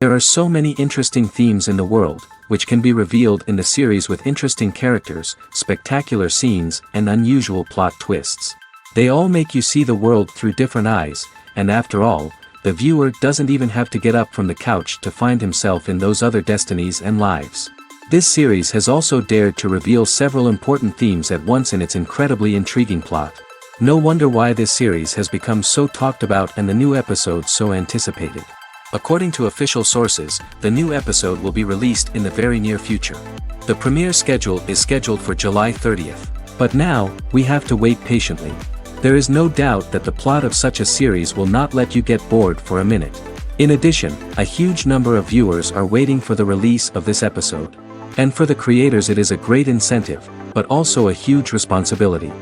There are so many interesting themes in the world, which can be revealed in the series with interesting characters, spectacular scenes, and unusual plot twists. They all make you see the world through different eyes, and after all, the viewer doesn't even have to get up from the couch to find himself in those other destinies and lives. This series has also dared to reveal several important themes at once in its incredibly intriguing plot. No wonder why this series has become so talked about and the new episodes so anticipated. According to official sources, the new episode will be released in the very near future. The premiere schedule is scheduled for July 30th. But now, we have to wait patiently. There is no doubt that the plot of such a series will not let you get bored for a minute. In addition, a huge number of viewers are waiting for the release of this episode. And for the creators it is a great incentive, but also a huge responsibility.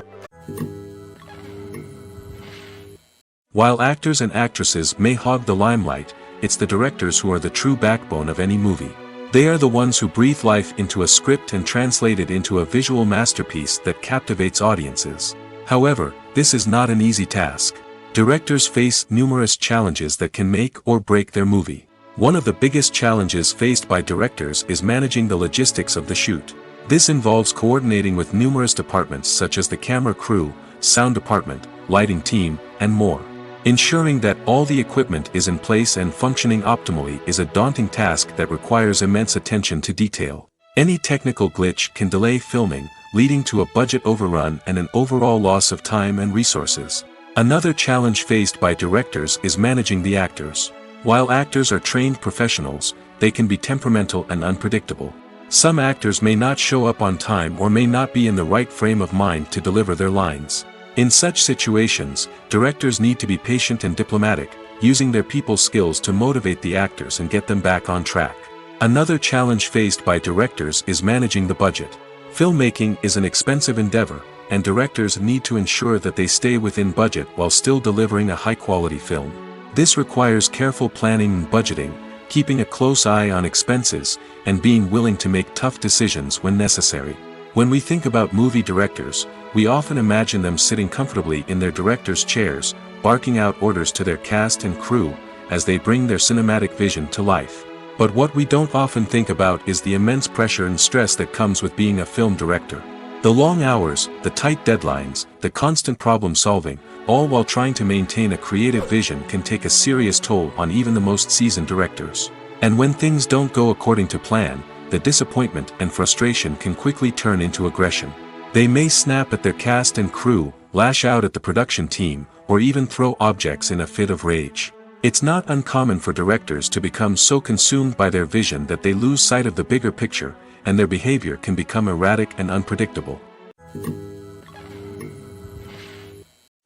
While actors and actresses may hog the limelight, it's the directors who are the true backbone of any movie. They are the ones who breathe life into a script and translate it into a visual masterpiece that captivates audiences. However, this is not an easy task. Directors face numerous challenges that can make or break their movie. One of the biggest challenges faced by directors is managing the logistics of the shoot. This involves coordinating with numerous departments such as the camera crew, sound department, lighting team, and more. Ensuring that all the equipment is in place and functioning optimally is a daunting task that requires immense attention to detail. Any technical glitch can delay filming, leading to a budget overrun and an overall loss of time and resources. Another challenge faced by directors is managing the actors. While actors are trained professionals, they can be temperamental and unpredictable. Some actors may not show up on time or may not be in the right frame of mind to deliver their lines. In such situations, directors need to be patient and diplomatic, using their people skills to motivate the actors and get them back on track. Another challenge faced by directors is managing the budget. Filmmaking is an expensive endeavor, and directors need to ensure that they stay within budget while still delivering a high-quality film. This requires careful planning and budgeting, keeping a close eye on expenses, and being willing to make tough decisions when necessary. When we think about movie directors, we often imagine them sitting comfortably in their director's chairs, barking out orders to their cast and crew, as they bring their cinematic vision to life. But what we don't often think about is the immense pressure and stress that comes with being a film director. The long hours, the tight deadlines, the constant problem solving, all while trying to maintain a creative vision can take a serious toll on even the most seasoned directors. And when things don't go according to plan, the disappointment and frustration can quickly turn into aggression. They may snap at their cast and crew, lash out at the production team, or even throw objects in a fit of rage. It's not uncommon for directors to become so consumed by their vision that they lose sight of the bigger picture, and their behavior can become erratic and unpredictable.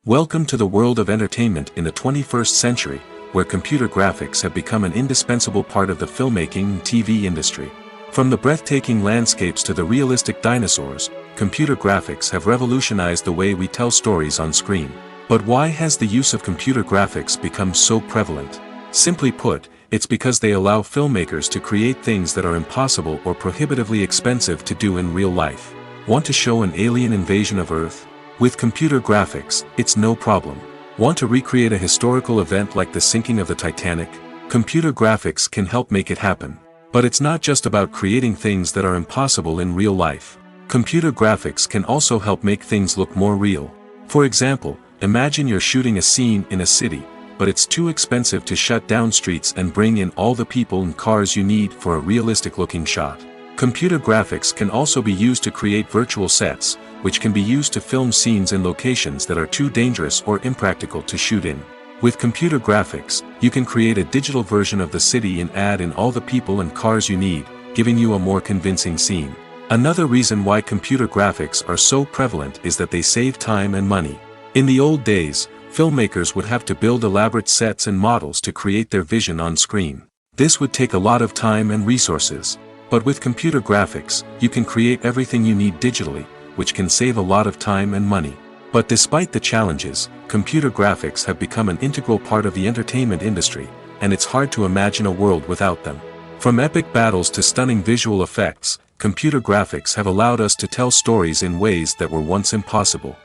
Welcome to the world of entertainment in the 21st century, where computer graphics have become an indispensable part of the filmmaking and TV industry. From the breathtaking landscapes to the realistic dinosaurs, computer graphics have revolutionized the way we tell stories on screen. But why has the use of computer graphics become so prevalent? Simply put, it's because they allow filmmakers to create things that are impossible or prohibitively expensive to do in real life. Want to show an alien invasion of Earth? With computer graphics, it's no problem. Want to recreate a historical event like the sinking of the Titanic? Computer graphics can help make it happen. But it's not just about creating things that are impossible in real life. Computer graphics can also help make things look more real. For example, imagine you're shooting a scene in a city, but it's too expensive to shut down streets and bring in all the people and cars you need for a realistic-looking shot. Computer graphics can also be used to create virtual sets, which can be used to film scenes in locations that are too dangerous or impractical to shoot in. With computer graphics, you can create a digital version of the city and add in all the people and cars you need, giving you a more convincing scene. Another reason why computer graphics are so prevalent is that they save time and money. In the old days, filmmakers would have to build elaborate sets and models to create their vision on screen. This would take a lot of time and resources. But with computer graphics, you can create everything you need digitally, which can save a lot of time and money. But despite the challenges, computer graphics have become an integral part of the entertainment industry, and it's hard to imagine a world without them. From epic battles to stunning visual effects, computer graphics have allowed us to tell stories in ways that were once impossible.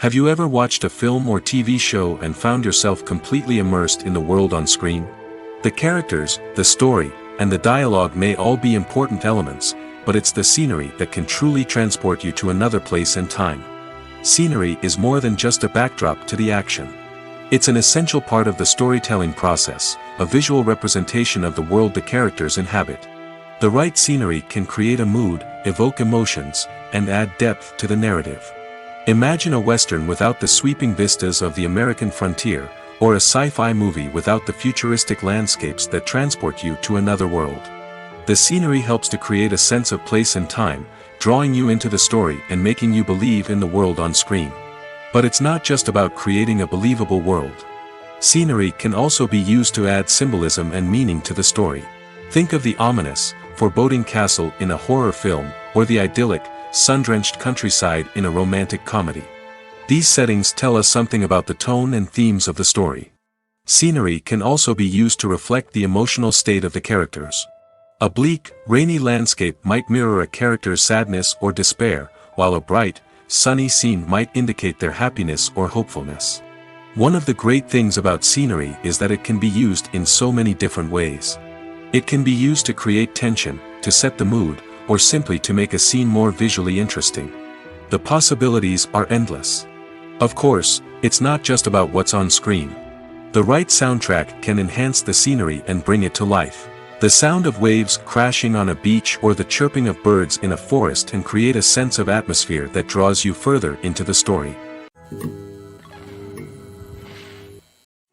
Have you ever watched a film or TV show and found yourself completely immersed in the world on screen? The characters, the story, and the dialogue may all be important elements, but it's the scenery that can truly transport you to another place and time. Scenery is more than just a backdrop to the action. It's an essential part of the storytelling process, a visual representation of the world the characters inhabit. The right scenery can create a mood, evoke emotions, and add depth to the narrative. Imagine a Western without the sweeping vistas of the American frontier, or a sci-fi movie without the futuristic landscapes that transport you to another world. The scenery helps to create a sense of place and time, drawing you into the story and making you believe in the world on screen. But it's not just about creating a believable world. Scenery can also be used to add symbolism and meaning to the story. Think of the ominous, foreboding castle in a horror film, or the idyllic, sun-drenched countryside in a romantic comedy. These settings tell us something about the tone and themes of the story. Scenery can also be used to reflect the emotional state of the characters. A bleak, rainy landscape might mirror a character's sadness or despair, while a bright, sunny scene might indicate their happiness or hopefulness. One of the great things about scenery is that it can be used in so many different ways. It can be used to create tension, to set the mood, or simply to make a scene more visually interesting. The possibilities are endless. Of course, it's not just about what's on screen. The right soundtrack can enhance the scenery and bring it to life. The sound of waves crashing on a beach or the chirping of birds in a forest can create a sense of atmosphere that draws you further into the story.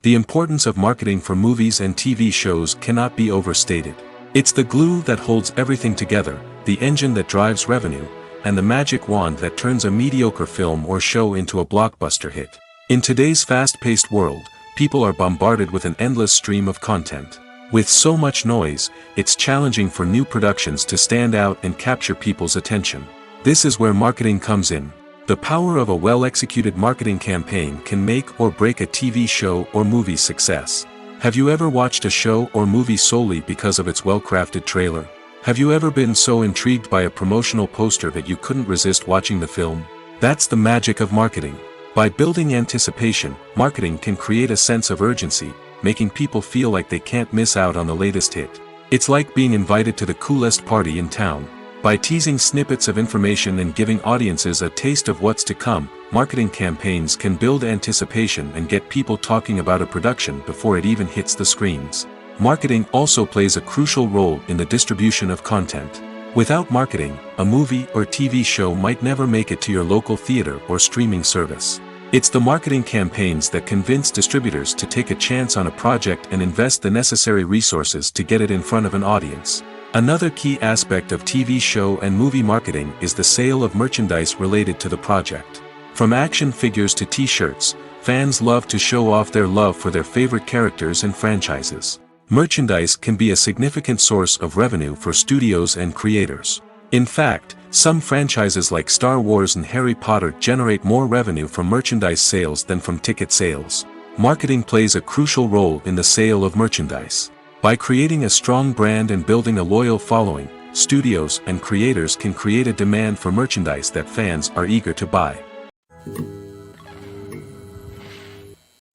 The importance of marketing for movies and TV shows cannot be overstated. It's the glue that holds everything together, the engine that drives revenue, and the magic wand that turns a mediocre film or show into a blockbuster hit. In today's fast-paced world, people are bombarded with an endless stream of content. With so much noise, it's challenging for new productions to stand out and capture people's attention. This is where marketing comes in. The power of a well-executed marketing campaign can make or break a TV show or movie's success. Have you ever watched a show or movie solely because of its well-crafted trailer? Have you ever been so intrigued by a promotional poster that you couldn't resist watching the film? That's the magic of marketing. By building anticipation, marketing can create a sense of urgency, making people feel like they can't miss out on the latest hit. It's like being invited to the coolest party in town. By teasing snippets of information and giving audiences a taste of what's to come, marketing campaigns can build anticipation and get people talking about a production before it even hits the screens. Marketing also plays a crucial role in the distribution of content. Without marketing, a movie or TV show might never make it to your local theater or streaming service. It's the marketing campaigns that convince distributors to take a chance on a project and invest the necessary resources to get it in front of an audience. Another key aspect of TV show and movie marketing is the sale of merchandise related to the project. From action figures to t-shirts, fans love to show off their love for their favorite characters and franchises. Merchandise can be a significant source of revenue for studios and creators. In fact, some franchises like Star Wars and Harry Potter generate more revenue from merchandise sales than from ticket sales. Marketing plays a crucial role in the sale of merchandise. By creating a strong brand and building a loyal following, studios and creators can create a demand for merchandise that fans are eager to buy.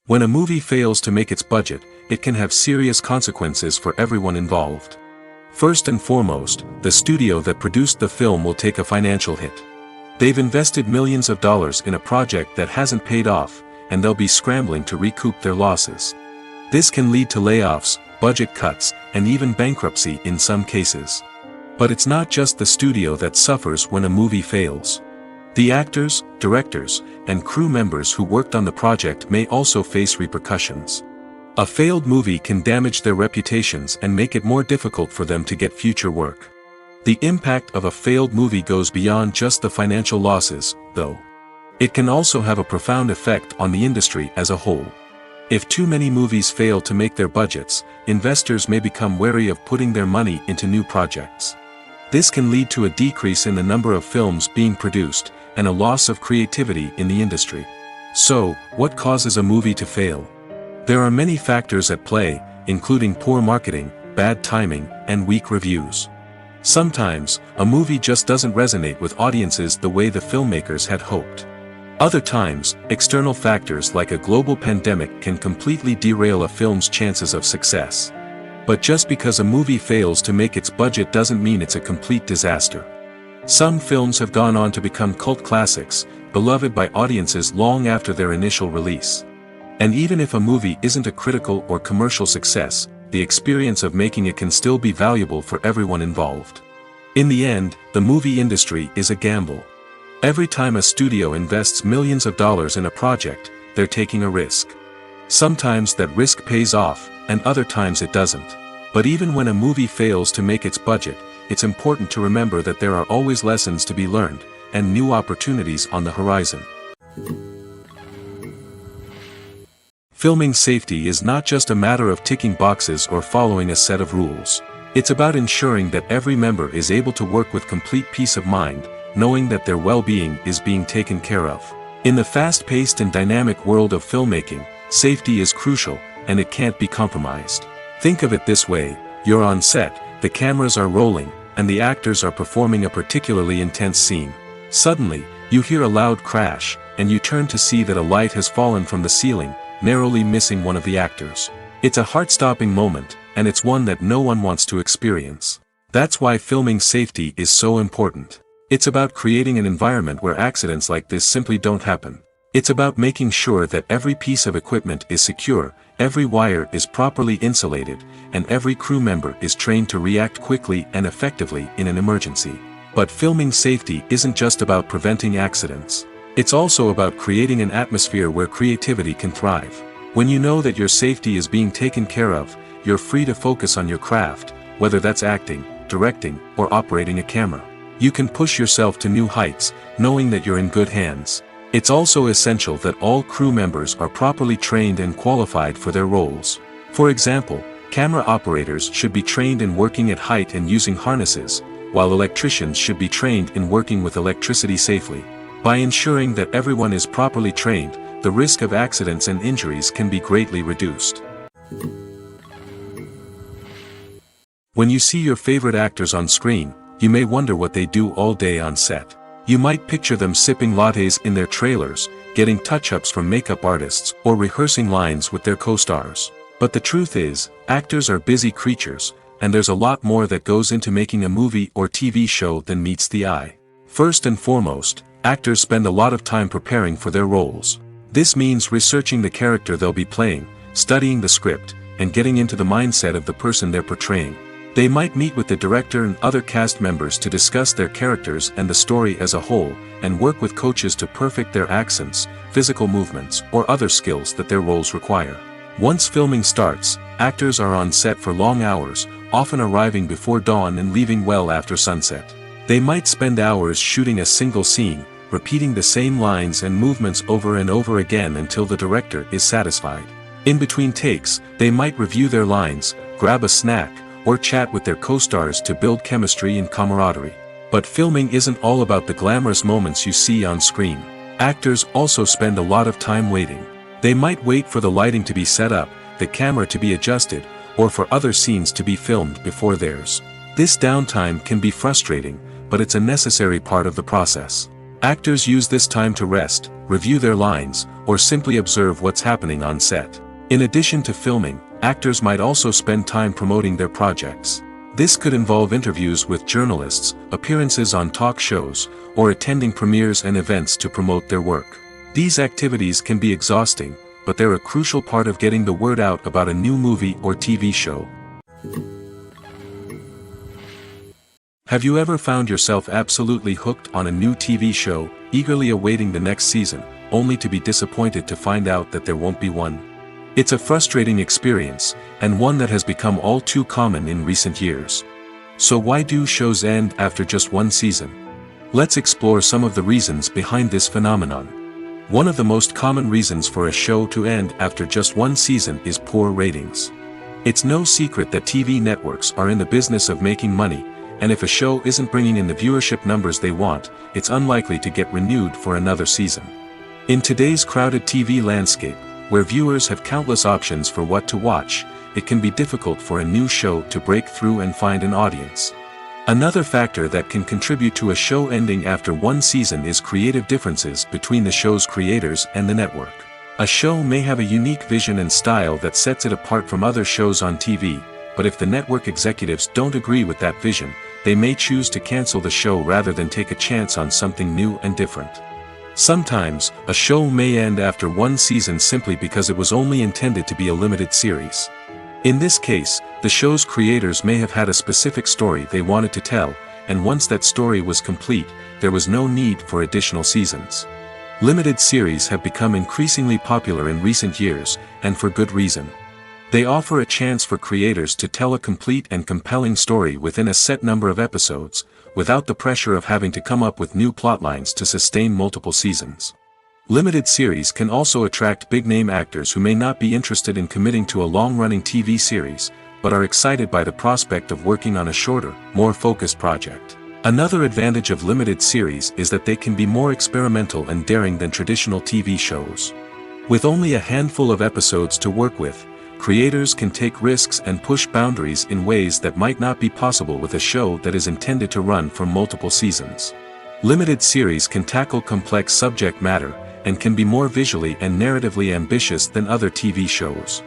When a movie fails to make its budget, it can have serious consequences for everyone involved. First and foremost, the studio that produced the film will take a financial hit. They've invested millions of dollars in a project that hasn't paid off, and they'll be scrambling to recoup their losses. This can lead to layoffs, budget cuts, and even bankruptcy in some cases. But it's not just the studio that suffers when a movie fails. The actors, directors, and crew members who worked on the project may also face repercussions. A failed movie can damage their reputations and make it more difficult for them to get future work. The impact of a failed movie goes beyond just the financial losses, though. It can also have a profound effect on the industry as a whole. If too many movies fail to make their budgets, investors may become wary of putting their money into new projects. This can lead to a decrease in the number of films being produced, and a loss of creativity in the industry. So, what causes a movie to fail? There are many factors at play, including poor marketing, bad timing, and weak reviews. Sometimes, a movie just doesn't resonate with audiences the way the filmmakers had hoped. Other times, external factors like a global pandemic can completely derail a film's chances of success. But just because a movie fails to make its budget doesn't mean it's a complete disaster. Some films have gone on to become cult classics, beloved by audiences long after their initial release. And even if a movie isn't a critical or commercial success, the experience of making it can still be valuable for everyone involved. In the end, the movie industry is a gamble. Every time a studio invests millions of dollars in a project, they're taking a risk. Sometimes that risk pays off, and other times it doesn't. But even when a movie fails to make its budget, it's important to remember that there are always lessons to be learned, and new opportunities on the horizon. Filming safety is not just a matter of ticking boxes or following a set of rules. It's about ensuring that every member is able to work with complete peace of mind, knowing that their well-being is being taken care of. In the fast-paced and dynamic world of filmmaking, safety is crucial, and it can't be compromised. Think of it this way: you're on set, the cameras are rolling, and the actors are performing a particularly intense scene. Suddenly, you hear a loud crash, and you turn to see that a light has fallen from the ceiling, narrowly missing one of the actors. It's a heart-stopping moment, and it's one that no one wants to experience. That's why filming safety is so important. It's about creating an environment where accidents like this simply don't happen. It's about making sure that every piece of equipment is secure, every wire is properly insulated, and every crew member is trained to react quickly and effectively in an emergency. But filming safety isn't just about preventing accidents. It's also about creating an atmosphere where creativity can thrive. When you know that your safety is being taken care of, you're free to focus on your craft, whether that's acting, directing, or operating a camera. You can push yourself to new heights, knowing that you're in good hands. It's also essential that all crew members are properly trained and qualified for their roles. For example, camera operators should be trained in working at height and using harnesses, while electricians should be trained in working with electricity safely. By ensuring that everyone is properly trained, the risk of accidents and injuries can be greatly reduced. When you see your favorite actors on screen, you may wonder what they do all day on set. You might picture them sipping lattes in their trailers, getting touch-ups from makeup artists, or rehearsing lines with their co-stars. But the truth is, actors are busy creatures, and there's a lot more that goes into making a movie or TV show than meets the eye. First and foremost, actors spend a lot of time preparing for their roles. This means researching the character they'll be playing, studying the script, and getting into the mindset of the person they're portraying. They might meet with the director and other cast members to discuss their characters and the story as a whole, and work with coaches to perfect their accents, physical movements, or other skills that their roles require. Once filming starts, actors are on set for long hours, often arriving before dawn and leaving well after sunset. They might spend hours shooting a single scene, repeating the same lines and movements over and over again until the director is satisfied. In between takes, they might review their lines, grab a snack, or chat with their co-stars to build chemistry and camaraderie. But filming isn't all about the glamorous moments you see on screen. Actors also spend a lot of time waiting. They might wait for the lighting to be set up, the camera to be adjusted, or for other scenes to be filmed before theirs. This downtime can be frustrating, but it's a necessary part of the process. Actors use this time to rest, review their lines, or simply observe what's happening on set. In addition to filming, actors might also spend time promoting their projects. This could involve interviews with journalists, appearances on talk shows, or attending premieres and events to promote their work. These activities can be exhausting, but they're a crucial part of getting the word out about a new movie or TV show. Have you ever found yourself absolutely hooked on a new TV show, eagerly awaiting the next season, only to be disappointed to find out that there won't be one? It's a frustrating experience, and one that has become all too common in recent years. So why do shows end after just one season? Let's explore some of the reasons behind this phenomenon. One of the most common reasons for a show to end after just one season is poor ratings. It's no secret that TV networks are in the business of making money, and if a show isn't bringing in the viewership numbers they want, it's unlikely to get renewed for another season. In today's crowded TV landscape, where viewers have countless options for what to watch, it can be difficult for a new show to break through and find an audience. Another factor that can contribute to a show ending after one season is creative differences between the show's creators and the network. A show may have a unique vision and style that sets it apart from other shows on TV, but if the network executives don't agree with that vision, they may choose to cancel the show rather than take a chance on something new and different. Sometimes, a show may end after one season simply because it was only intended to be a limited series. In this case, the show's creators may have had a specific story they wanted to tell, and once that story was complete, there was no need for additional seasons. Limited series have become increasingly popular in recent years, and for good reason. They offer a chance for creators to tell a complete and compelling story within a set number of episodes, without the pressure of having to come up with new plotlines to sustain multiple seasons. Limited series can also attract big-name actors who may not be interested in committing to a long-running TV series, but are excited by the prospect of working on a shorter, more focused project. Another advantage of limited series is that they can be more experimental and daring than traditional TV shows. With only a handful of episodes to work with, creators can take risks and push boundaries in ways that might not be possible with a show that is intended to run for multiple seasons. Limited series can tackle complex subject matter, and can be more visually and narratively ambitious than other TV shows.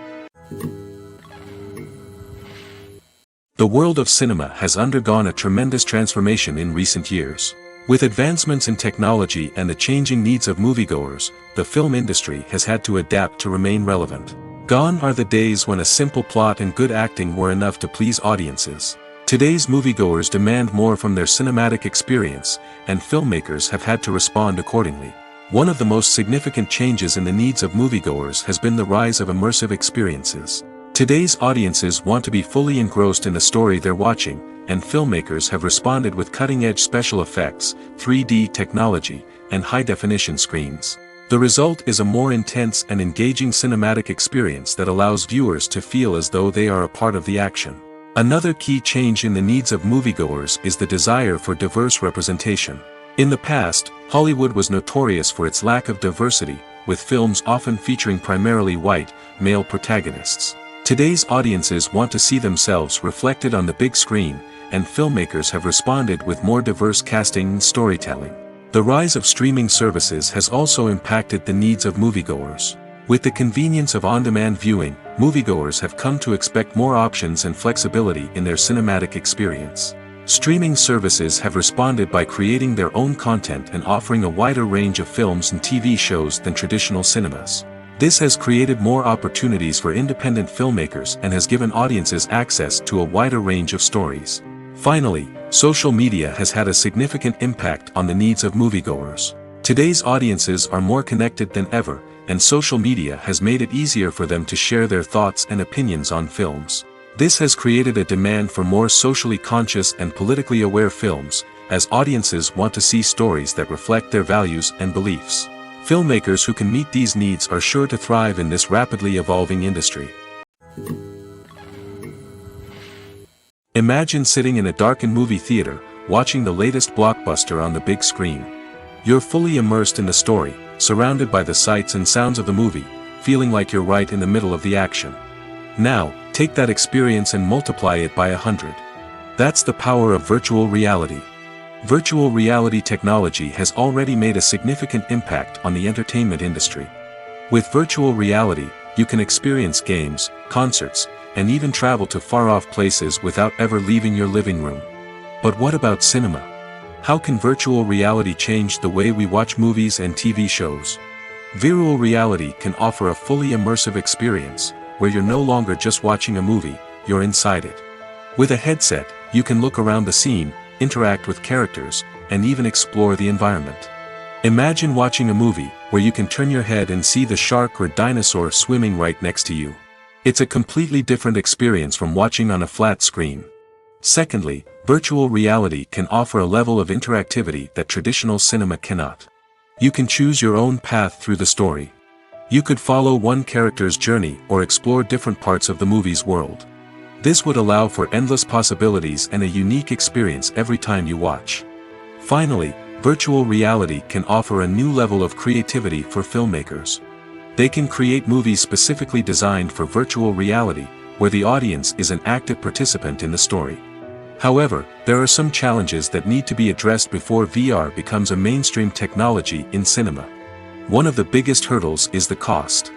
The world of cinema has undergone a tremendous transformation in recent years. With advancements in technology and the changing needs of moviegoers, the film industry has had to adapt to remain relevant. Gone are the days when a simple plot and good acting were enough to please audiences. Today's moviegoers demand more from their cinematic experience, and filmmakers have had to respond accordingly. One of the most significant changes in the needs of moviegoers has been the rise of immersive experiences. Today's audiences want to be fully engrossed in the story they're watching, and filmmakers have responded with cutting-edge special effects, 3D technology, and high-definition screens. The result is a more intense and engaging cinematic experience that allows viewers to feel as though they are a part of the action. Another key change in the needs of moviegoers is the desire for diverse representation. In the past, Hollywood was notorious for its lack of diversity, with films often featuring primarily white, male protagonists. Today's audiences want to see themselves reflected on the big screen, and filmmakers have responded with more diverse casting and storytelling. The rise of streaming services has also impacted the needs of moviegoers. With the convenience of on-demand viewing, moviegoers have come to expect more options and flexibility in their cinematic experience. Streaming services have responded by creating their own content and offering a wider range of films and TV shows than traditional cinemas. This has created more opportunities for independent filmmakers and has given audiences access to a wider range of stories. Finally, social media has had a significant impact on the needs of moviegoers. Today's audiences are more connected than ever, and social media has made it easier for them to share their thoughts and opinions on films. This has created a demand for more socially conscious and politically aware films, as audiences want to see stories that reflect their values and beliefs. Filmmakers who can meet these needs are sure to thrive in this rapidly evolving industry. Imagine sitting in a darkened movie theater, watching the latest blockbuster on the big screen. You're fully immersed in the story, surrounded by the sights and sounds of the movie, feeling like you're right in the middle of the action. Now, take that experience and multiply it by 100. That's the power of virtual reality. Virtual reality technology has already made a significant impact on the entertainment industry. With virtual reality, you can experience games, concerts, and even travel to far-off places without ever leaving your living room. But what about cinema? How can virtual reality change the way we watch movies and TV shows? Virtual reality can offer a fully immersive experience, where you're no longer just watching a movie, you're inside it. With a headset, you can look around the scene, interact with characters, and even explore the environment. Imagine watching a movie where you can turn your head and see the shark or dinosaur swimming right next to you. It's a completely different experience from watching on a flat screen. Secondly, virtual reality can offer a level of interactivity that traditional cinema cannot. You can choose your own path through the story. You could follow one character's journey or explore different parts of the movie's world. This would allow for endless possibilities and a unique experience every time you watch. Finally, virtual reality can offer a new level of creativity for filmmakers. They can create movies specifically designed for virtual reality, where the audience is an active participant in the story. However, there are some challenges that need to be addressed before VR becomes a mainstream technology in cinema. One of the biggest hurdles is the cost.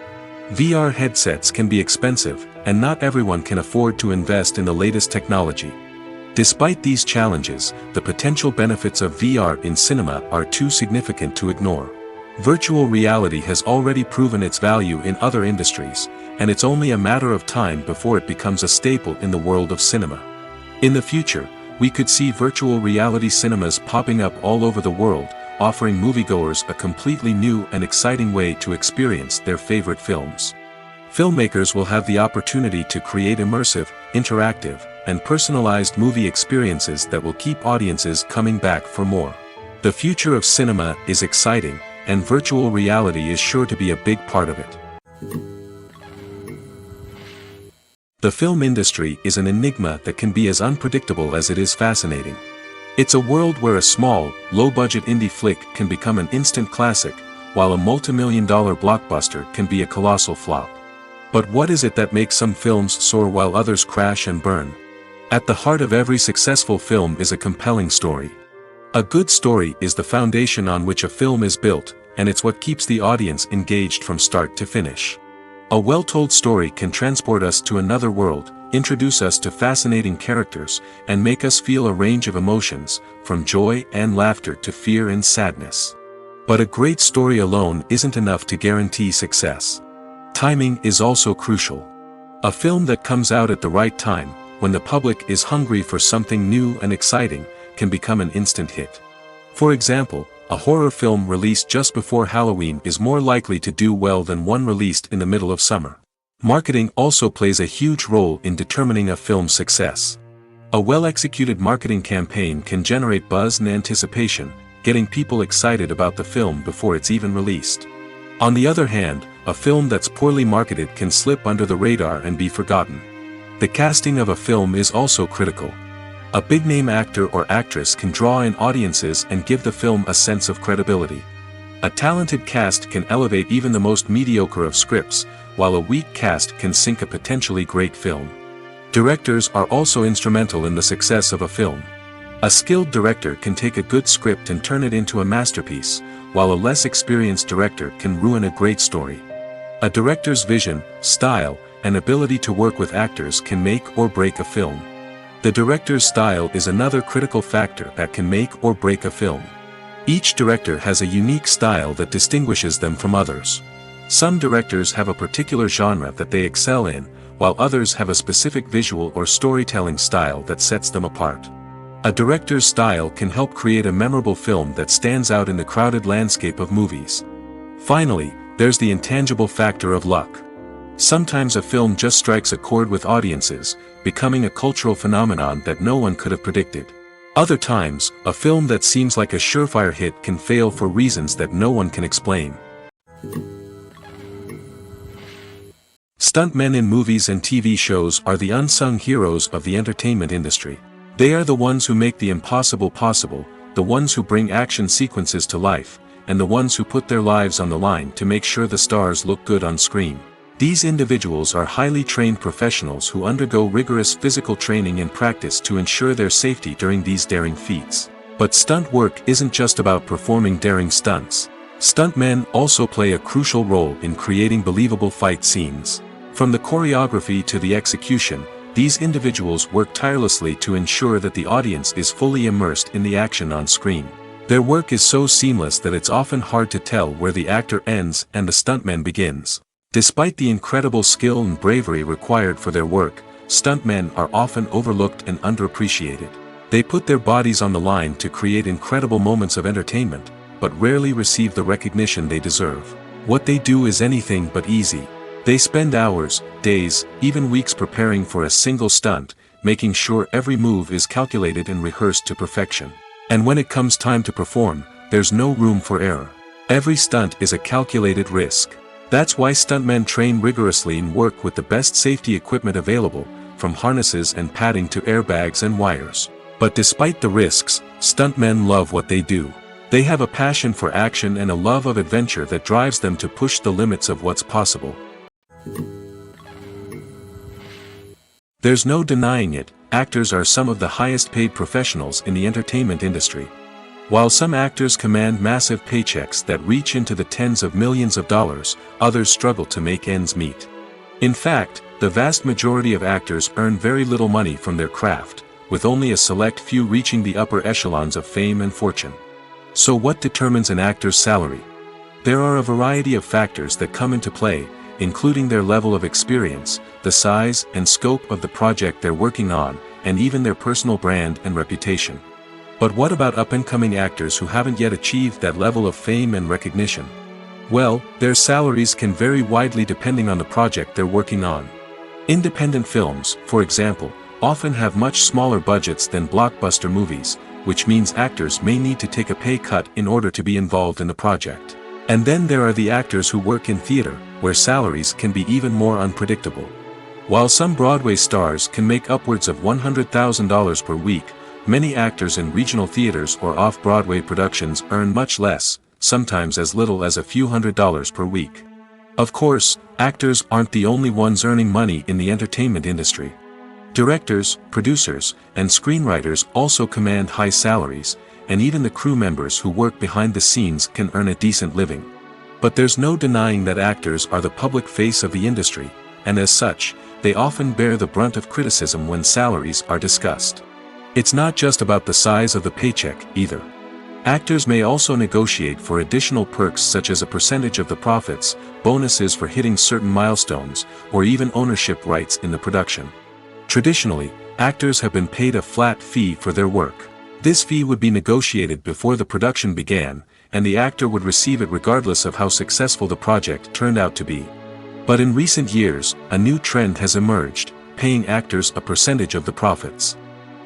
VR headsets can be expensive, and not everyone can afford to invest in the latest technology. Despite these challenges, the potential benefits of VR in cinema are too significant to ignore. Virtual reality has already proven its value in other industries, and it's only a matter of time before it becomes a staple in the world of cinema. In the future, we could see virtual reality cinemas popping up all over the world, offering moviegoers a completely new and exciting way to experience their favorite films. Filmmakers will have the opportunity to create immersive, interactive, and personalized movie experiences that will keep audiences coming back for more. The future of cinema is exciting, and virtual reality is sure to be a big part of it. The film industry is an enigma that can be as unpredictable as it is fascinating. It's a world where a small, low-budget indie flick can become an instant classic, while a multi-million-dollar blockbuster can be a colossal flop. But what is it that makes some films soar while others crash and burn? At the heart of every successful film is a compelling story. A good story is the foundation on which a film is built, and it's what keeps the audience engaged from start to finish. A well-told story can transport us to another world, introduce us to fascinating characters, and make us feel a range of emotions, from joy and laughter to fear and sadness. But a great story alone isn't enough to guarantee success. Timing is also crucial. A film that comes out at the right time, when the public is hungry for something new and exciting, can become an instant hit. For example, a horror film released just before Halloween is more likely to do well than one released in the middle of summer. Marketing also plays a huge role in determining a film's success. A well-executed marketing campaign can generate buzz and anticipation, getting people excited about the film before it's even released. On the other hand, a film that's poorly marketed can slip under the radar and be forgotten. The casting of a film is also critical. A big-name actor or actress can draw in audiences and give the film a sense of credibility. A talented cast can elevate even the most mediocre of scripts, while a weak cast can sink a potentially great film. Directors are also instrumental in the success of a film. A skilled director can take a good script and turn it into a masterpiece, while a less experienced director can ruin a great story. A director's vision, style, and ability to work with actors can make or break a film. The director's style is another critical factor that can make or break a film. Each director has a unique style that distinguishes them from others. Some directors have a particular genre that they excel in, while others have a specific visual or storytelling style that sets them apart. A director's style can help create a memorable film that stands out in the crowded landscape of movies. Finally, there's the intangible factor of luck. Sometimes a film just strikes a chord with audiences, becoming a cultural phenomenon that no one could have predicted. Other times, a film that seems like a surefire hit can fail for reasons that no one can explain. Stuntmen in movies and TV shows are the unsung heroes of the entertainment industry. They are the ones who make the impossible possible, the ones who bring action sequences to life, and the ones who put their lives on the line to make sure the stars look good on screen. These individuals are highly trained professionals who undergo rigorous physical training and practice to ensure their safety during these daring feats. But stunt work isn't just about performing daring stunts. Stuntmen also play a crucial role in creating believable fight scenes. From the choreography to the execution, these individuals work tirelessly to ensure that the audience is fully immersed in the action on screen. Their work is so seamless that it's often hard to tell where the actor ends and the stuntman begins. Despite the incredible skill and bravery required for their work, stuntmen are often overlooked and underappreciated. They put their bodies on the line to create incredible moments of entertainment, but rarely receive the recognition they deserve. What they do is anything but easy. They spend hours, days, even weeks preparing for a single stunt, making sure every move is calculated and rehearsed to perfection. And when it comes time to perform, there's no room for error. Every stunt is a calculated risk. That's why stuntmen train rigorously and work with the best safety equipment available, from harnesses and padding to airbags and wires. But despite the risks, stuntmen love what they do. They have a passion for action and a love of adventure that drives them to push the limits of what's possible. There's no denying it, actors are some of the highest paid professionals in the entertainment industry. While some actors command massive paychecks that reach into the tens of millions of dollars, others struggle to make ends meet. In fact, the vast majority of actors earn very little money from their craft, with only a select few reaching the upper echelons of fame and fortune. So what determines an actor's salary? There are a variety of factors that come into play, including their level of experience, the size and scope of the project they're working on, and even their personal brand and reputation. But what about up-and-coming actors who haven't yet achieved that level of fame and recognition? Well, their salaries can vary widely depending on the project they're working on. Independent films, for example, often have much smaller budgets than blockbuster movies, which means actors may need to take a pay cut in order to be involved in the project. And then there are the actors who work in theater, where salaries can be even more unpredictable. While some Broadway stars can make upwards of $100,000 per week, many actors in regional theaters or off-Broadway productions earn much less, sometimes as little as a few $100s per week. Of course, actors aren't the only ones earning money in the entertainment industry. Directors, producers, and screenwriters also command high salaries, and even the crew members who work behind the scenes can earn a decent living. But there's no denying that actors are the public face of the industry, and as such, they often bear the brunt of criticism when salaries are discussed. It's not just about the size of the paycheck, either. Actors may also negotiate for additional perks such as a percentage of the profits, bonuses for hitting certain milestones, or even ownership rights in the production. Traditionally, actors have been paid a flat fee for their work. This fee would be negotiated before the production began, and the actor would receive it regardless of how successful the project turned out to be. But in recent years, a new trend has emerged, paying actors a percentage of the profits.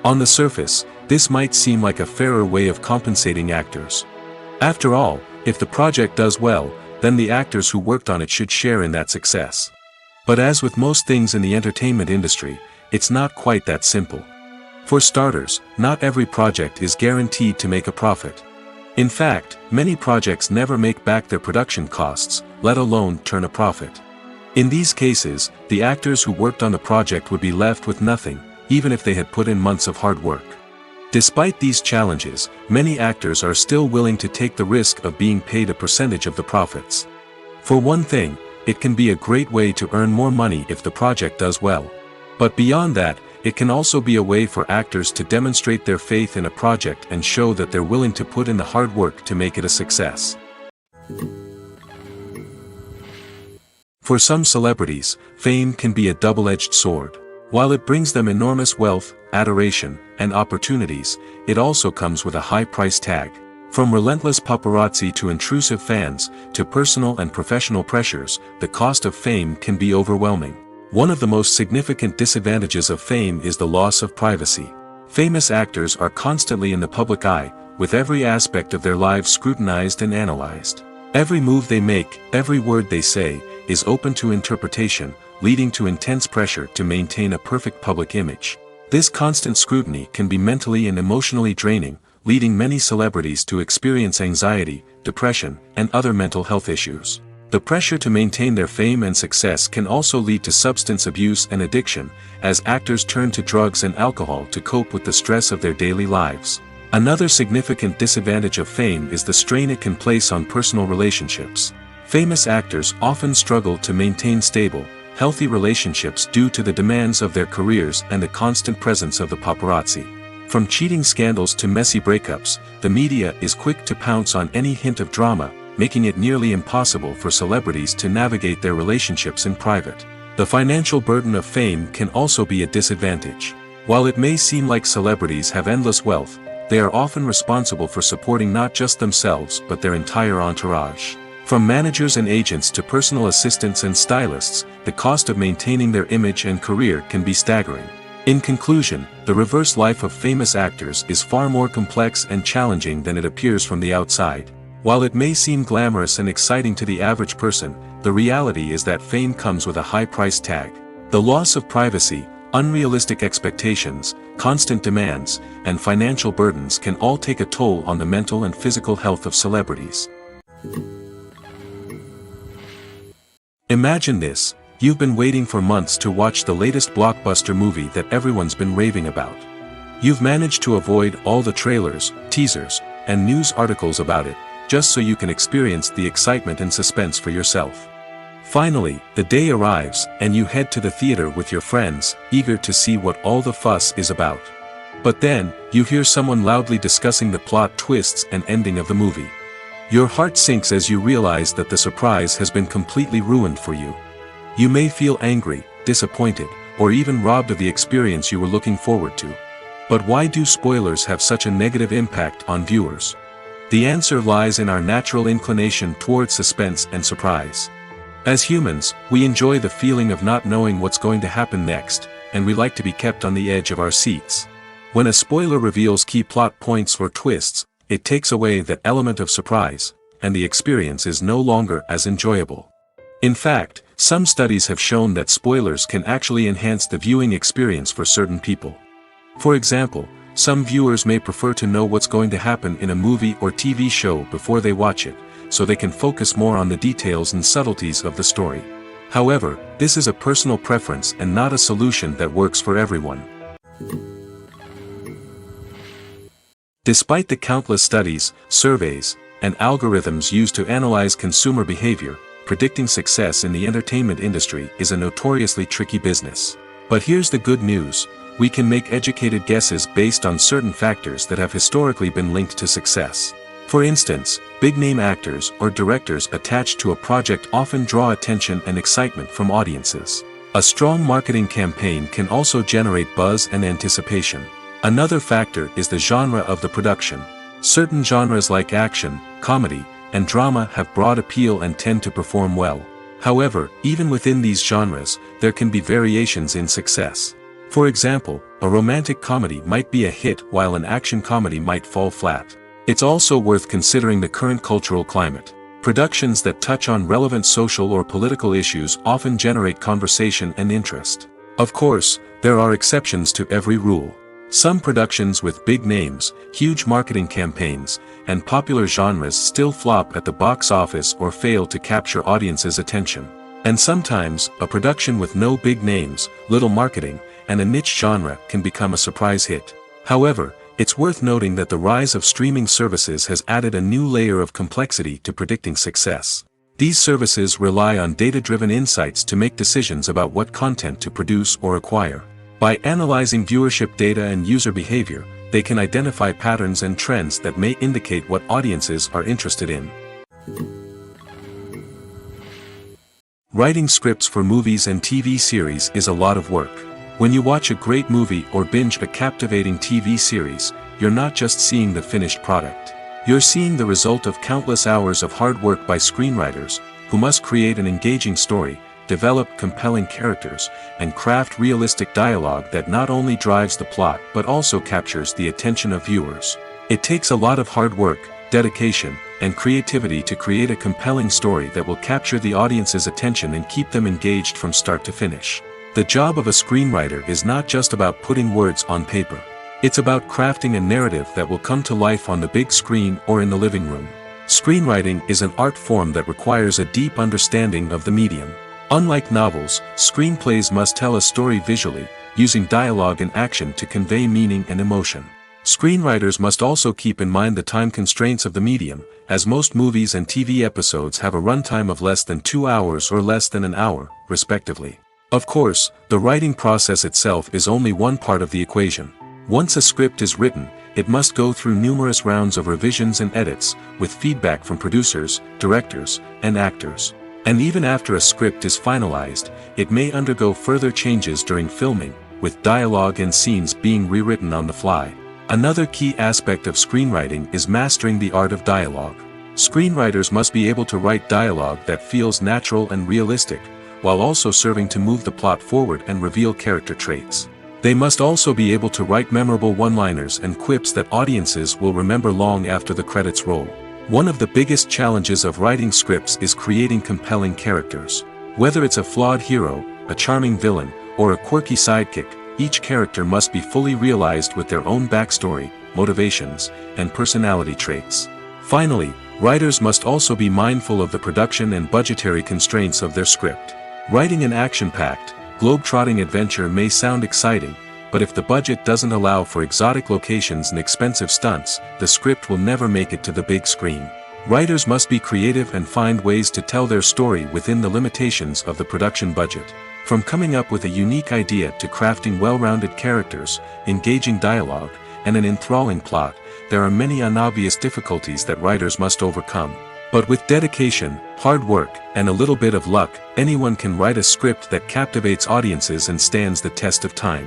On the surface, this might seem like a fairer way of compensating actors. After all, if the project does well, then the actors who worked on it should share in that success. But as with most things in the entertainment industry, it's not quite that simple. For starters, not every project is guaranteed to make a profit. In fact, many projects never make back their production costs, let alone turn a profit. In these cases, the actors who worked on the project would be left with nothing, even if they had put in months of hard work. Despite these challenges, many actors are still willing to take the risk of being paid a percentage of the profits. For one thing, it can be a great way to earn more money if the project does well. But beyond that, it can also be a way for actors to demonstrate their faith in a project and show that they're willing to put in the hard work to make it a success. For some celebrities, fame can be a double-edged sword. While it brings them enormous wealth, adoration, and opportunities, it also comes with a high price tag. From relentless paparazzi to intrusive fans, to personal and professional pressures, the cost of fame can be overwhelming. One of the most significant disadvantages of fame is the loss of privacy. Famous actors are constantly in the public eye, with every aspect of their lives scrutinized and analyzed. Every move they make, every word they say, is open to interpretation, leading to intense pressure to maintain a perfect public image. This constant scrutiny can be mentally and emotionally draining, leading many celebrities to experience anxiety, depression, and other mental health issues. The pressure to maintain their fame and success can also lead to substance abuse and addiction, as actors turn to drugs and alcohol to cope with the stress of their daily lives. Another significant disadvantage of fame is the strain it can place on personal relationships. Famous actors often struggle to maintain stable, healthy relationships due to the demands of their careers and the constant presence of the paparazzi. From cheating scandals to messy breakups, the media is quick to pounce on any hint of drama, making it nearly impossible for celebrities to navigate their relationships in private. The financial burden of fame can also be a disadvantage. While it may seem like celebrities have endless wealth, they are often responsible for supporting not just themselves but their entire entourage. From managers and agents to personal assistants and stylists, the cost of maintaining their image and career can be staggering. In conclusion, the reverse life of famous actors is far more complex and challenging than it appears from the outside. While it may seem glamorous and exciting to the average person, the reality is that fame comes with a high price tag. The loss of privacy, unrealistic expectations, constant demands, and financial burdens can all take a toll on the mental and physical health of celebrities. Imagine this: You've been waiting for months to watch the latest blockbuster movie that everyone's been raving about. You've managed to avoid all the trailers, teasers, and news articles about it, just so you can experience the excitement and suspense for yourself. Finally, the day arrives, and you head to the theater with your friends, eager to see what all the fuss is about. But then, you hear someone loudly discussing the plot twists and ending of the movie. Your heart sinks as you realize that the surprise has been completely ruined for you. You may feel angry, disappointed, or even robbed of the experience you were looking forward to. But why do spoilers have such a negative impact on viewers? The answer lies in our natural inclination toward suspense and surprise. As humans, we enjoy the feeling of not knowing what's going to happen next, and we like to be kept on the edge of our seats. When a spoiler reveals key plot points or twists, it takes away that element of surprise, and the experience is no longer as enjoyable. In fact, some studies have shown that spoilers can actually enhance the viewing experience for certain people. For example, some viewers may prefer to know what's going to happen in a movie or TV show before they watch it, so they can focus more on the details and subtleties of the story. However, this is a personal preference and not a solution that works for everyone. Despite the countless studies, surveys, and algorithms used to analyze consumer behavior, predicting success in the entertainment industry is a notoriously tricky business. But here's the good news: we can make educated guesses based on certain factors that have historically been linked to success. For instance, big-name actors or directors attached to a project often draw attention and excitement from audiences. A strong marketing campaign can also generate buzz and anticipation. Another factor is the genre of the production. Certain genres like action, comedy, and drama have broad appeal and tend to perform well. However, even within these genres, there can be variations in success. For example, a romantic comedy might be a hit while an action comedy might fall flat. It's also worth considering the current cultural climate. Productions that touch on relevant social or political issues often generate conversation and interest. Of course, there are exceptions to every rule. Some productions with big names, huge marketing campaigns, and popular genres still flop at the box office or fail to capture audiences' attention. And sometimes, a production with no big names, little marketing, and a niche genre can become a surprise hit. However, it's worth noting that the rise of streaming services has added a new layer of complexity to predicting success. These services rely on data-driven insights to make decisions about what content to produce or acquire. By analyzing viewership data and user behavior, they can identify patterns and trends that may indicate what audiences are interested in. Writing scripts for movies and TV series is a lot of work. When you watch a great movie or binge a captivating TV series, you're not just seeing the finished product. You're seeing the result of countless hours of hard work by screenwriters, who must create an engaging story, develop compelling characters, and craft realistic dialogue that not only drives the plot but also captures the attention of viewers. It takes a lot of hard work, dedication, and creativity to create a compelling story that will capture the audience's attention and keep them engaged from start to finish. The job of a screenwriter is not just about putting words on paper. It's about crafting a narrative that will come to life on the big screen or in the living room. Screenwriting is an art form that requires a deep understanding of the medium. Unlike novels, screenplays must tell a story visually, using dialogue and action to convey meaning and emotion. Screenwriters must also keep in mind the time constraints of the medium, as most movies and TV episodes have a runtime of less than 2 hours or less than an hour, respectively. Of course, the writing process itself is only one part of the equation. Once a script is written, it must go through numerous rounds of revisions and edits, with feedback from producers, directors, and actors. And even after a script is finalized, it may undergo further changes during filming, with dialogue and scenes being rewritten on the fly. Another key aspect of screenwriting is mastering the art of dialogue. Screenwriters must be able to write dialogue that feels natural and realistic, while also serving to move the plot forward and reveal character traits. They must also be able to write memorable one-liners and quips that audiences will remember long after the credits roll. One of the biggest challenges of writing scripts is creating compelling characters. Whether it's a flawed hero, a charming villain, or a quirky sidekick, each character must be fully realized with their own backstory, motivations, and personality traits. Finally, writers must also be mindful of the production and budgetary constraints of their script. Writing an action-packed, globe-trotting adventure may sound exciting, but if the budget doesn't allow for exotic locations and expensive stunts, the script will never make it to the big screen. Writers must be creative and find ways to tell their story within the limitations of the production budget. From coming up with a unique idea to crafting well-rounded characters, engaging dialogue, and an enthralling plot, there are many unobvious difficulties that writers must overcome. But with dedication, hard work, and a little bit of luck, anyone can write a script that captivates audiences and stands the test of time.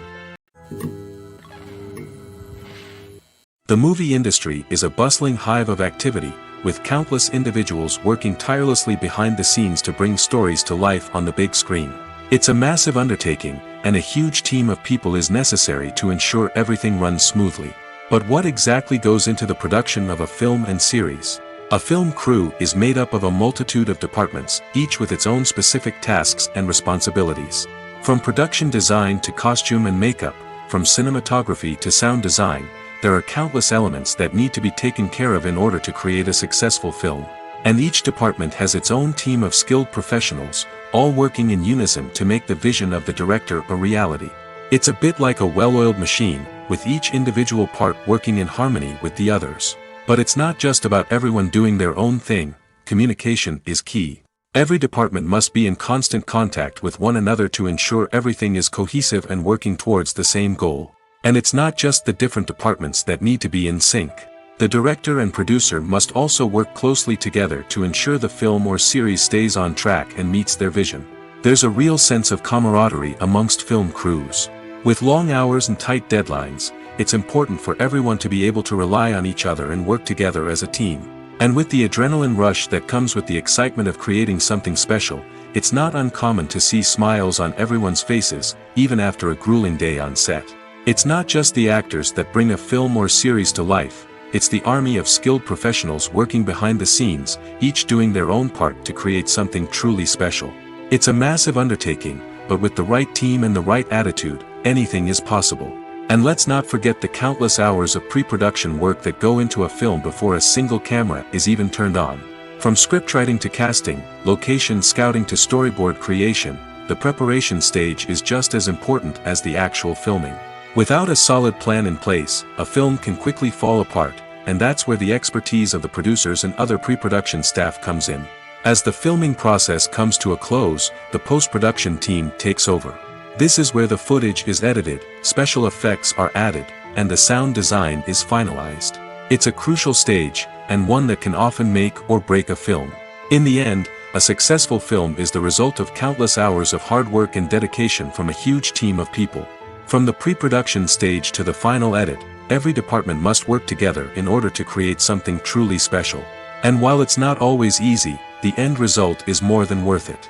The movie industry is a bustling hive of activity, with countless individuals working tirelessly behind the scenes to bring stories to life on the big screen. It's a massive undertaking, and a huge team of people is necessary to ensure everything runs smoothly. But what exactly goes into the production of a film and series? A film crew is made up of a multitude of departments, each with its own specific tasks and responsibilities. From production design to costume and makeup, from cinematography to sound design, there are countless elements that need to be taken care of in order to create a successful film. And each department has its own team of skilled professionals, all working in unison to make the vision of the director a reality. It's a bit like a well-oiled machine, with each individual part working in harmony with the others. But it's not just about everyone doing their own thing, communication is key. Every department must be in constant contact with one another to ensure everything is cohesive and working towards the same goal. And it's not just the different departments that need to be in sync. The director and producer must also work closely together to ensure the film or series stays on track and meets their vision. There's a real sense of camaraderie amongst film crews. With long hours and tight deadlines, it's important for everyone to be able to rely on each other and work together as a team. And with the adrenaline rush that comes with the excitement of creating something special, it's not uncommon to see smiles on everyone's faces, even after a grueling day on set. It's not just the actors that bring a film or series to life, it's the army of skilled professionals working behind the scenes, each doing their own part to create something truly special. It's a massive undertaking, but with the right team and the right attitude, anything is possible. And let's not forget the countless hours of pre-production work that go into a film before a single camera is even turned on. From scriptwriting to casting, location scouting to storyboard creation, the preparation stage is just as important as the actual filming. Without a solid plan in place, a film can quickly fall apart, and that's where the expertise of the producers and other pre-production staff comes in. As the filming process comes to a close, the post-production team takes over. This is where the footage is edited, special effects are added, and the sound design is finalized. It's a crucial stage, and one that can often make or break a film. In the end, a successful film is the result of countless hours of hard work and dedication from a huge team of people. From the pre-production stage to the final edit, every department must work together in order to create something truly special. And while it's not always easy, the end result is more than worth it.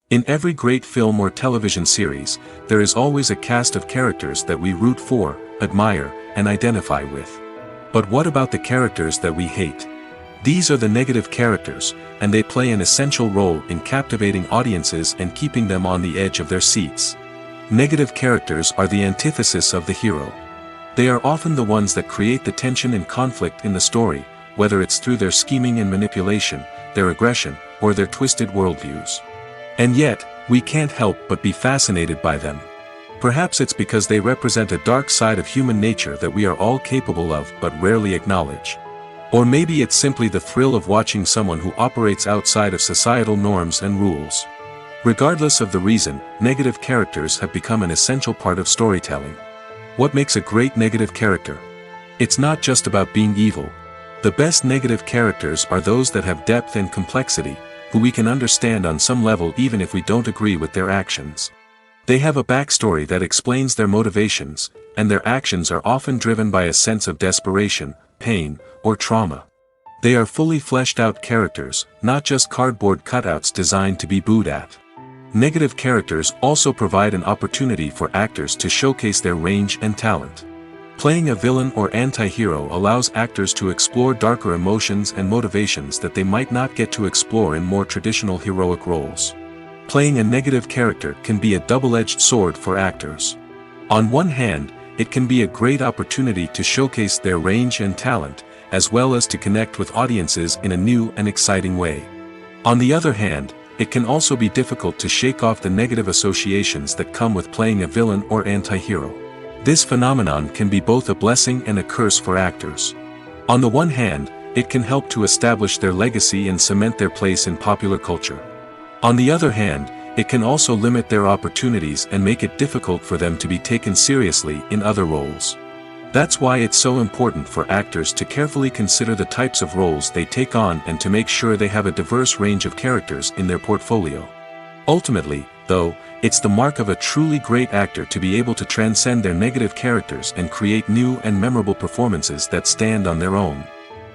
In every great film or television series, there is always a cast of characters that we root for, admire, and identify with. But what about the characters that we hate? These are the negative characters, and they play an essential role in captivating audiences and keeping them on the edge of their seats. Negative characters are the antithesis of the hero. They are often the ones that create the tension and conflict in the story, whether it's through their scheming and manipulation, their aggression, or their twisted worldviews. And yet, we can't help but be fascinated by them. Perhaps it's because they represent a dark side of human nature that we are all capable of but rarely acknowledge. Or maybe it's simply the thrill of watching someone who operates outside of societal norms and rules. Regardless of the reason, negative characters have become an essential part of storytelling. What makes a great negative character? It's not just about being evil. The best negative characters are those that have depth and complexity, who we can understand on some level even if we don't agree with their actions. They have a backstory that explains their motivations, and their actions are often driven by a sense of desperation, pain, or trauma. They are fully fleshed out characters, not just cardboard cutouts designed to be booed at. Negative characters also provide an opportunity for actors to showcase their range and talent. Playing a villain or anti-hero allows actors to explore darker emotions and motivations that they might not get to explore in more traditional heroic roles. Playing a negative character can be a double-edged sword for actors. On one hand, it can be a great opportunity to showcase their range and talent, as well as to connect with audiences in a new and exciting way. On the other hand, it can also be difficult to shake off the negative associations that come with playing a villain or anti-hero. This phenomenon can be both a blessing and a curse for actors. On the one hand, it can help to establish their legacy and cement their place in popular culture. On the other hand, it can also limit their opportunities and make it difficult for them to be taken seriously in other roles. That's why it's so important for actors to carefully consider the types of roles they take on and to make sure they have a diverse range of characters in their portfolio. Ultimately, though, it's the mark of a truly great actor to be able to transcend their negative characters and create new and memorable performances that stand on their own.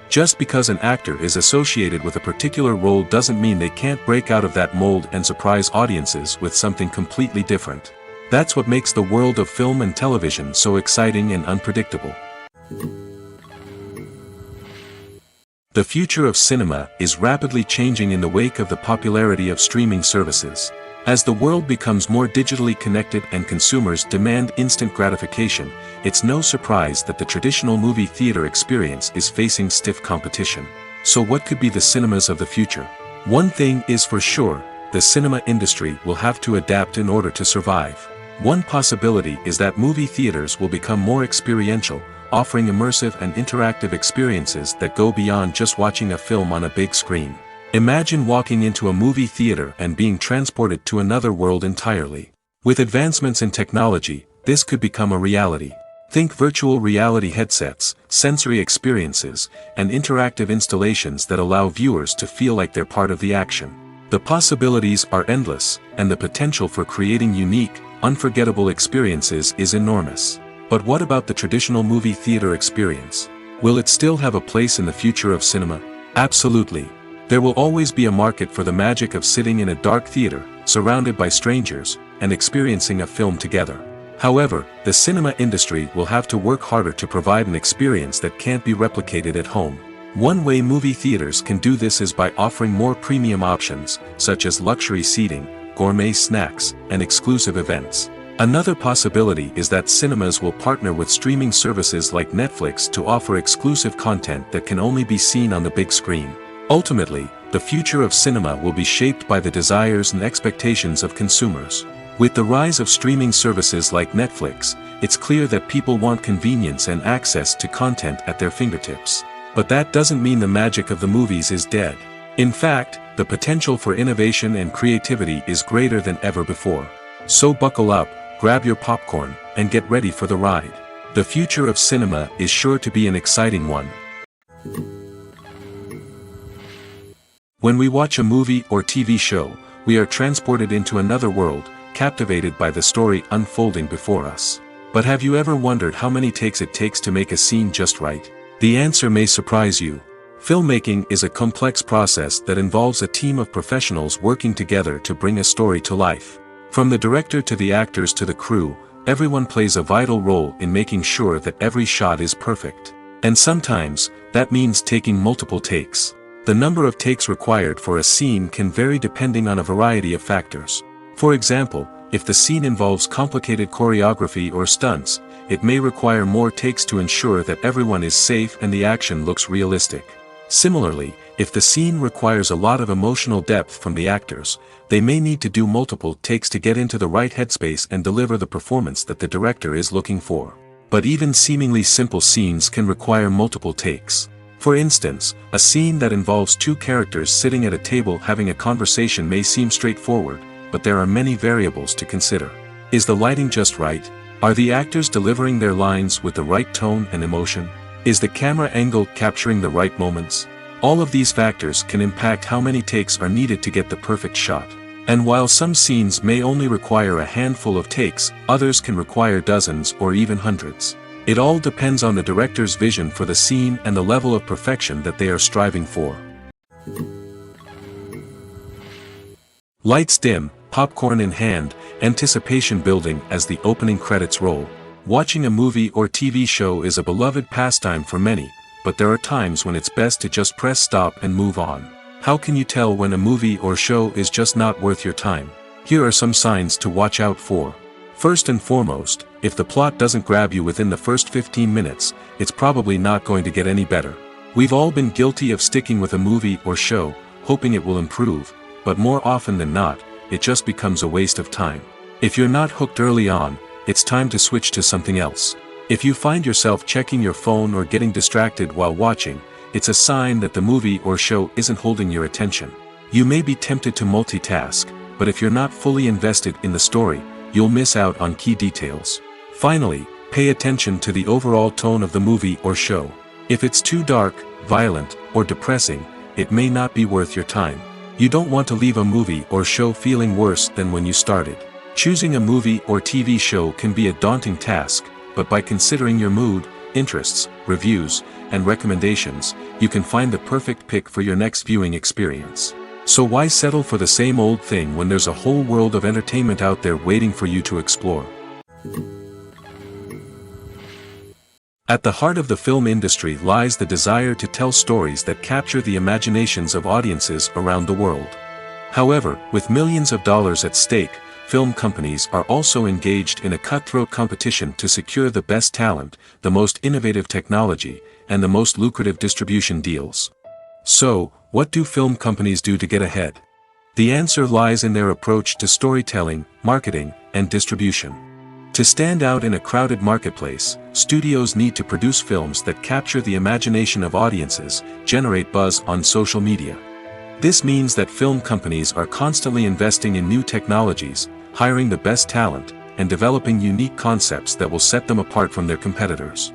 Just because an actor is associated with a particular role doesn't mean they can't break out of that mold and surprise audiences with something completely different. That's what makes the world of film and television so exciting and unpredictable. The future of cinema is rapidly changing in the wake of the popularity of streaming services. As the world becomes more digitally connected and consumers demand instant gratification, it's no surprise that the traditional movie theater experience is facing stiff competition. So what could be the cinemas of the future? One thing is for sure, the cinema industry will have to adapt in order to survive. One possibility is that movie theaters will become more experiential, offering immersive and interactive experiences that go beyond just watching a film on a big screen. Imagine walking into a movie theater and being transported to another world entirely. With advancements in technology, this could become a reality. Think virtual reality headsets, sensory experiences, and interactive installations that allow viewers to feel like they're part of the action. The possibilities are endless, and the potential for creating unique, unforgettable experiences is enormous. But what about the traditional movie theater experience? Will it still have a place in the future of cinema? Absolutely. There will always be a market for the magic of sitting in a dark theater, surrounded by strangers, and experiencing a film together. However, the cinema industry will have to work harder to provide an experience that can't be replicated at home. One way movie theaters can do this is by offering more premium options, such as luxury seating, gourmet snacks, and exclusive events. Another possibility is that cinemas will partner with streaming services like Netflix to offer exclusive content that can only be seen on the big screen. Ultimately, the future of cinema will be shaped by the desires and expectations of consumers. With the rise of streaming services like Netflix, it's clear that people want convenience and access to content at their fingertips. But that doesn't mean the magic of the movies is dead. In fact, the potential for innovation and creativity is greater than ever before. So buckle up, grab your popcorn, and get ready for the ride. The future of cinema is sure to be an exciting one. When we watch a movie or TV show, we are transported into another world, captivated by the story unfolding before us. But have you ever wondered how many takes it takes to make a scene just right? The answer may surprise you. Filmmaking is a complex process that involves a team of professionals working together to bring a story to life. From the director to the actors to the crew, everyone plays a vital role in making sure that every shot is perfect. And sometimes, that means taking multiple takes. The number of takes required for a scene can vary depending on a variety of factors. For example, if the scene involves complicated choreography or stunts, it may require more takes to ensure that everyone is safe and the action looks realistic. Similarly, if the scene requires a lot of emotional depth from the actors, they may need to do multiple takes to get into the right headspace and deliver the performance that the director is looking for. But even seemingly simple scenes can require multiple takes. For instance, a scene that involves two characters sitting at a table having a conversation may seem straightforward, but there are many variables to consider. Is the lighting just right? Are the actors delivering their lines with the right tone and emotion? Is the camera angle capturing the right moments? All of these factors can impact how many takes are needed to get the perfect shot. And while some scenes may only require a handful of takes, others can require dozens or even hundreds. It all depends on the director's vision for the scene and the level of perfection that they are striving for. Lights dim, popcorn in hand, anticipation building as the opening credits roll. Watching a movie or TV show is a beloved pastime for many, but there are times when it's best to just press stop and move on. How can you tell when a movie or show is just not worth your time? Here are some signs to watch out for. First and foremost, if the plot doesn't grab you within the first 15 minutes, it's probably not going to get any better. We've all been guilty of sticking with a movie or show, hoping it will improve, but more often than not, it just becomes a waste of time. If you're not hooked early on, it's time to switch to something else. If you find yourself checking your phone or getting distracted while watching, it's a sign that the movie or show isn't holding your attention. You may be tempted to multitask, but if you're not fully invested in the story, you'll miss out on key details. Finally, pay attention to the overall tone of the movie or show. If it's too dark, violent, or depressing, it may not be worth your time. You don't want to leave a movie or show feeling worse than when you started. Choosing a movie or TV show can be a daunting task, but by considering your mood, interests, reviews, and recommendations, you can find the perfect pick for your next viewing experience. So why settle for the same old thing when there's a whole world of entertainment out there waiting for you to explore? At the heart of the film industry lies the desire to tell stories that capture the imaginations of audiences around the world. However, with millions of dollars at stake, film companies are also engaged in a cutthroat competition to secure the best talent, the most innovative technology, and the most lucrative distribution deals. So, what do film companies do to get ahead? The answer lies in their approach to storytelling, marketing, and distribution. To stand out in a crowded marketplace, studios need to produce films that capture the imagination of audiences, generate buzz on social media. This means that film companies are constantly investing in new technologies, hiring the best talent, and developing unique concepts that will set them apart from their competitors.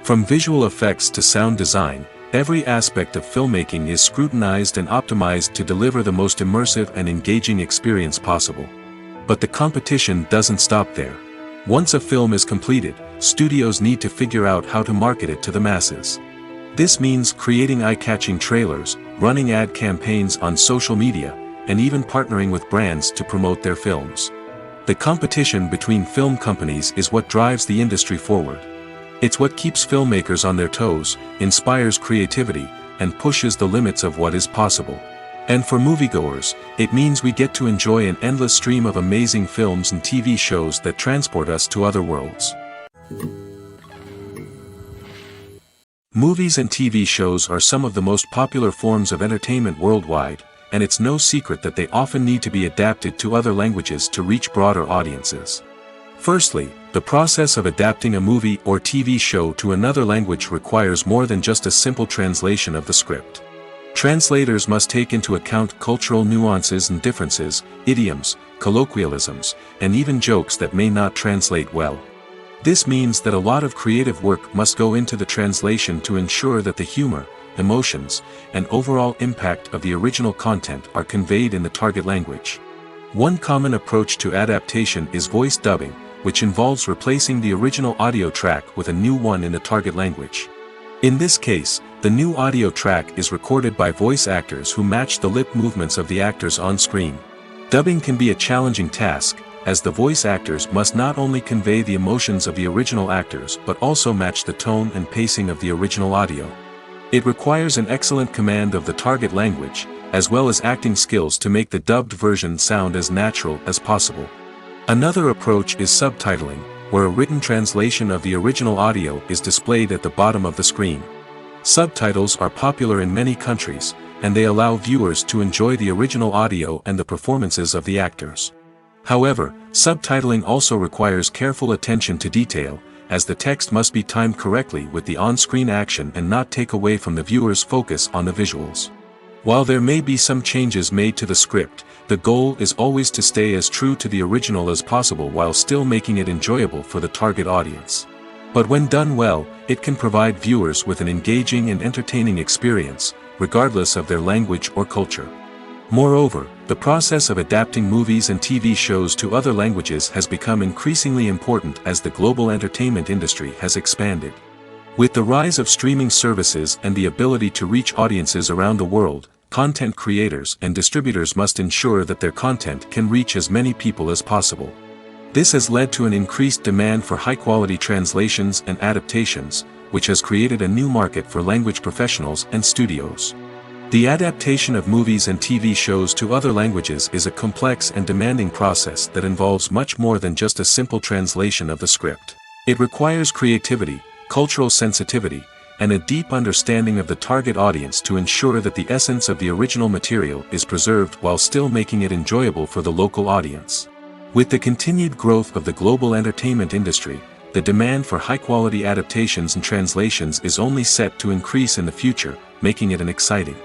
From visual effects to sound design, every aspect of filmmaking is scrutinized and optimized to deliver the most immersive and engaging experience possible. But the competition doesn't stop there. Once a film is completed, studios need to figure out how to market it to the masses. This means creating eye-catching trailers, running ad campaigns on social media, and even partnering with brands to promote their films. The competition between film companies is what drives the industry forward. It's what keeps filmmakers on their toes, inspires creativity, and pushes the limits of what is possible. And for moviegoers, it means we get to enjoy an endless stream of amazing films and TV shows that transport us to other worlds. Movies and TV shows are some of the most popular forms of entertainment worldwide, and it's no secret that they often need to be adapted to other languages to reach broader audiences. Firstly, the process of adapting a movie or TV show to another language requires more than just a simple translation of the script. Translators must take into account cultural nuances and differences, idioms, colloquialisms, and even jokes that may not translate well. This means that a lot of creative work must go into the translation to ensure that the humor, emotions, and overall impact of the original content are conveyed in the target language. One common approach to adaptation is voice dubbing, which involves replacing the original audio track with a new one in the target language. In this case, the new audio track is recorded by voice actors who match the lip movements of the actors on screen. Dubbing can be a challenging task, as the voice actors must not only convey the emotions of the original actors but also match the tone and pacing of the original audio. It requires an excellent command of the target language, as well as acting skills to make the dubbed version sound as natural as possible. Another approach is subtitling, where a written translation of the original audio is displayed at the bottom of the screen. Subtitles are popular in many countries, and they allow viewers to enjoy the original audio and the performances of the actors. However, subtitling also requires careful attention to detail, as the text must be timed correctly with the on-screen action and not take away from the viewer's focus on the visuals. While there may be some changes made to the script, the goal is always to stay as true to the original as possible while still making it enjoyable for the target audience. But when done well, it can provide viewers with an engaging and entertaining experience, regardless of their language or culture. Moreover, the process of adapting movies and TV shows to other languages has become increasingly important as the global entertainment industry has expanded. With the rise of streaming services and the ability to reach audiences around the world, content creators and distributors must ensure that their content can reach as many people as possible. This has led to an increased demand for high-quality translations and adaptations, which has created a new market for language professionals and studios. The adaptation of movies and TV shows to other languages is a complex and demanding process that involves much more than just a simple translation of the script. It requires creativity, cultural sensitivity, and a deep understanding of the target audience to ensure that the essence of the original material is preserved while still making it enjoyable for the local audience. With the continued growth of the global entertainment industry, the demand for high-quality adaptations and translations is only set to increase in the future, making it an exciting.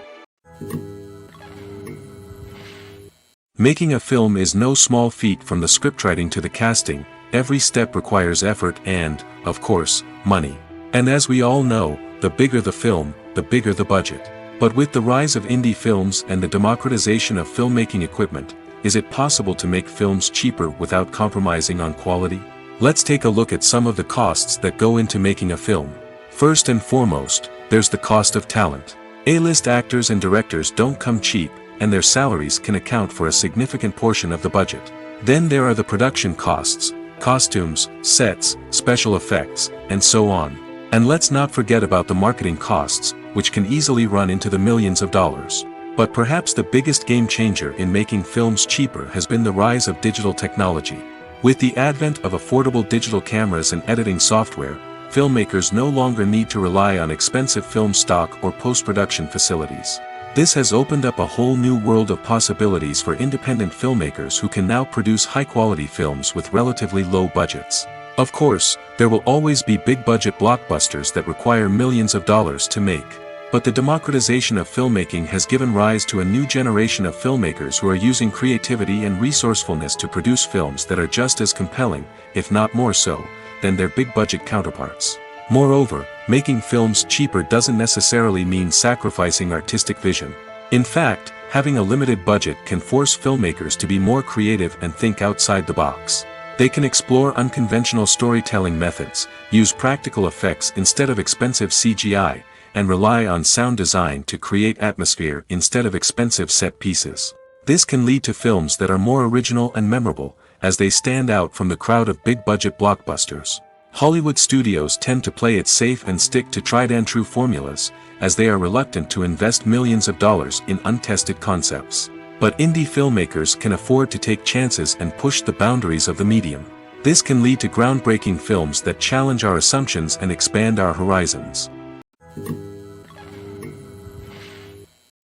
Making a film is no small feat. From the scriptwriting to the casting, every step requires effort and, of course, money. And as we all know, the bigger the film, the bigger the budget. But with the rise of indie films and the democratization of filmmaking equipment, is it possible to make films cheaper without compromising on quality? Let's take a look at some of the costs that go into making a film. First and foremost, there's the cost of talent. A-list actors and directors don't come cheap, and their salaries can account for a significant portion of the budget. Then there are the production costs, costumes, sets, special effects, and so on. And let's not forget about the marketing costs, which can easily run into the millions of dollars. But perhaps the biggest game changer in making films cheaper has been the rise of digital technology. With the advent of affordable digital cameras and editing software, filmmakers no longer need to rely on expensive film stock or post-production facilities. This has opened up a whole new world of possibilities for independent filmmakers who can now produce high-quality films with relatively low budgets. Of course, there will always be big-budget blockbusters that require millions of dollars to make. But the democratization of filmmaking has given rise to a new generation of filmmakers who are using creativity and resourcefulness to produce films that are just as compelling, if not more so, than their big-budget counterparts. Moreover, making films cheaper doesn't necessarily mean sacrificing artistic vision. In fact, having a limited budget can force filmmakers to be more creative and think outside the box. They can explore unconventional storytelling methods, use practical effects instead of expensive CGI, and rely on sound design to create atmosphere instead of expensive set pieces. This can lead to films that are more original and memorable, as they stand out from the crowd of big-budget blockbusters. Hollywood studios tend to play it safe and stick to tried-and-true formulas, as they are reluctant to invest millions of dollars in untested concepts. But indie filmmakers can afford to take chances and push the boundaries of the medium. This can lead to groundbreaking films that challenge our assumptions and expand our horizons.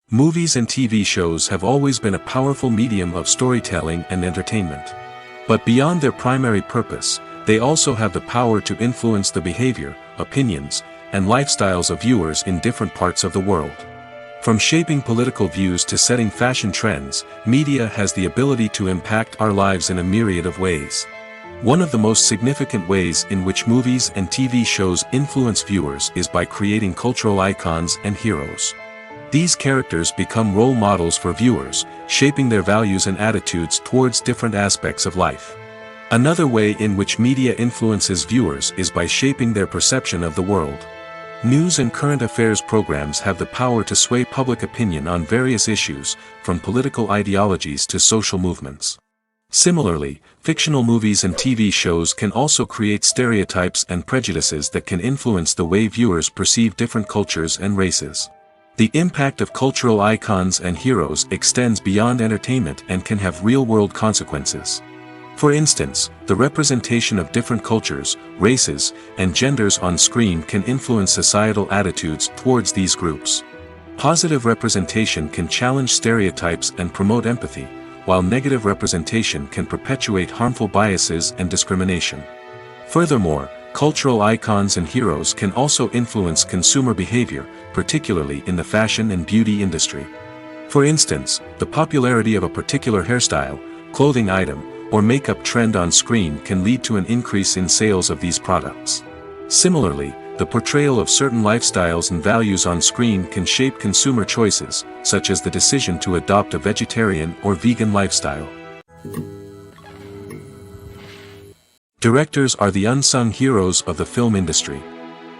Movies and TV shows have always been a powerful medium of storytelling and entertainment. But beyond their primary purpose, they also have the power to influence the behavior, opinions, and lifestyles of viewers in different parts of the world. From shaping political views to setting fashion trends, media has the ability to impact our lives in a myriad of ways. One of the most significant ways in which movies and TV shows influence viewers is by creating cultural icons and heroes. These characters become role models for viewers, shaping their values and attitudes towards different aspects of life. Another way in which media influences viewers is by shaping their perception of the world. News and current affairs programs have the power to sway public opinion on various issues, from political ideologies to social movements. Similarly, fictional movies and TV shows can also create stereotypes and prejudices that can influence the way viewers perceive different cultures and races. The impact of cultural icons and heroes extends beyond entertainment and can have real-world consequences. For instance, the representation of different cultures, races, and genders on screen can influence societal attitudes towards these groups. Positive representation can challenge stereotypes and promote empathy, while negative representation can perpetuate harmful biases and discrimination. Furthermore, cultural icons and heroes can also influence consumer behavior, particularly in the fashion and beauty industry. For instance, the popularity of a particular hairstyle, clothing item, or makeup trend on screen can lead to an increase in sales of these products. Similarly, the portrayal of certain lifestyles and values on screen can shape consumer choices, such as the decision to adopt a vegetarian or vegan lifestyle. Directors are the unsung heroes of the film industry.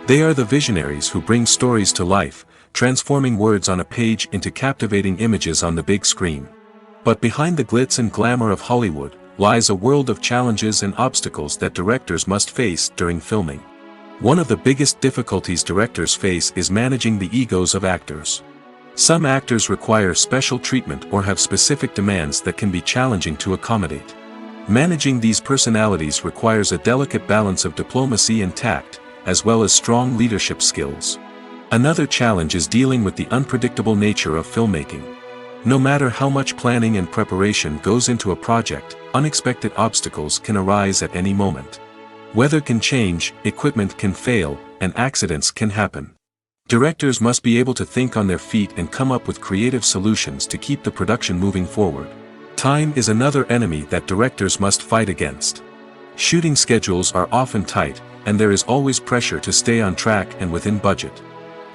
They are the visionaries who bring stories to life, transforming words on a page into captivating images on the big screen. But behind the glitz and glamour of Hollywood lies a world of challenges and obstacles that directors must face during filming. One of the biggest difficulties directors face is managing the egos of actors. Some actors require special treatment or have specific demands that can be challenging to accommodate. Managing these personalities requires a delicate balance of diplomacy and tact, as well as strong leadership skills. Another challenge is dealing with the unpredictable nature of filmmaking. No matter how much planning and preparation goes into a project, unexpected obstacles can arise at any moment. Weather can change, equipment can fail, and accidents can happen. Directors must be able to think on their feet and come up with creative solutions to keep the production moving forward. Time is another enemy that directors must fight against. Shooting schedules are often tight, and there is always pressure to stay on track and within budget.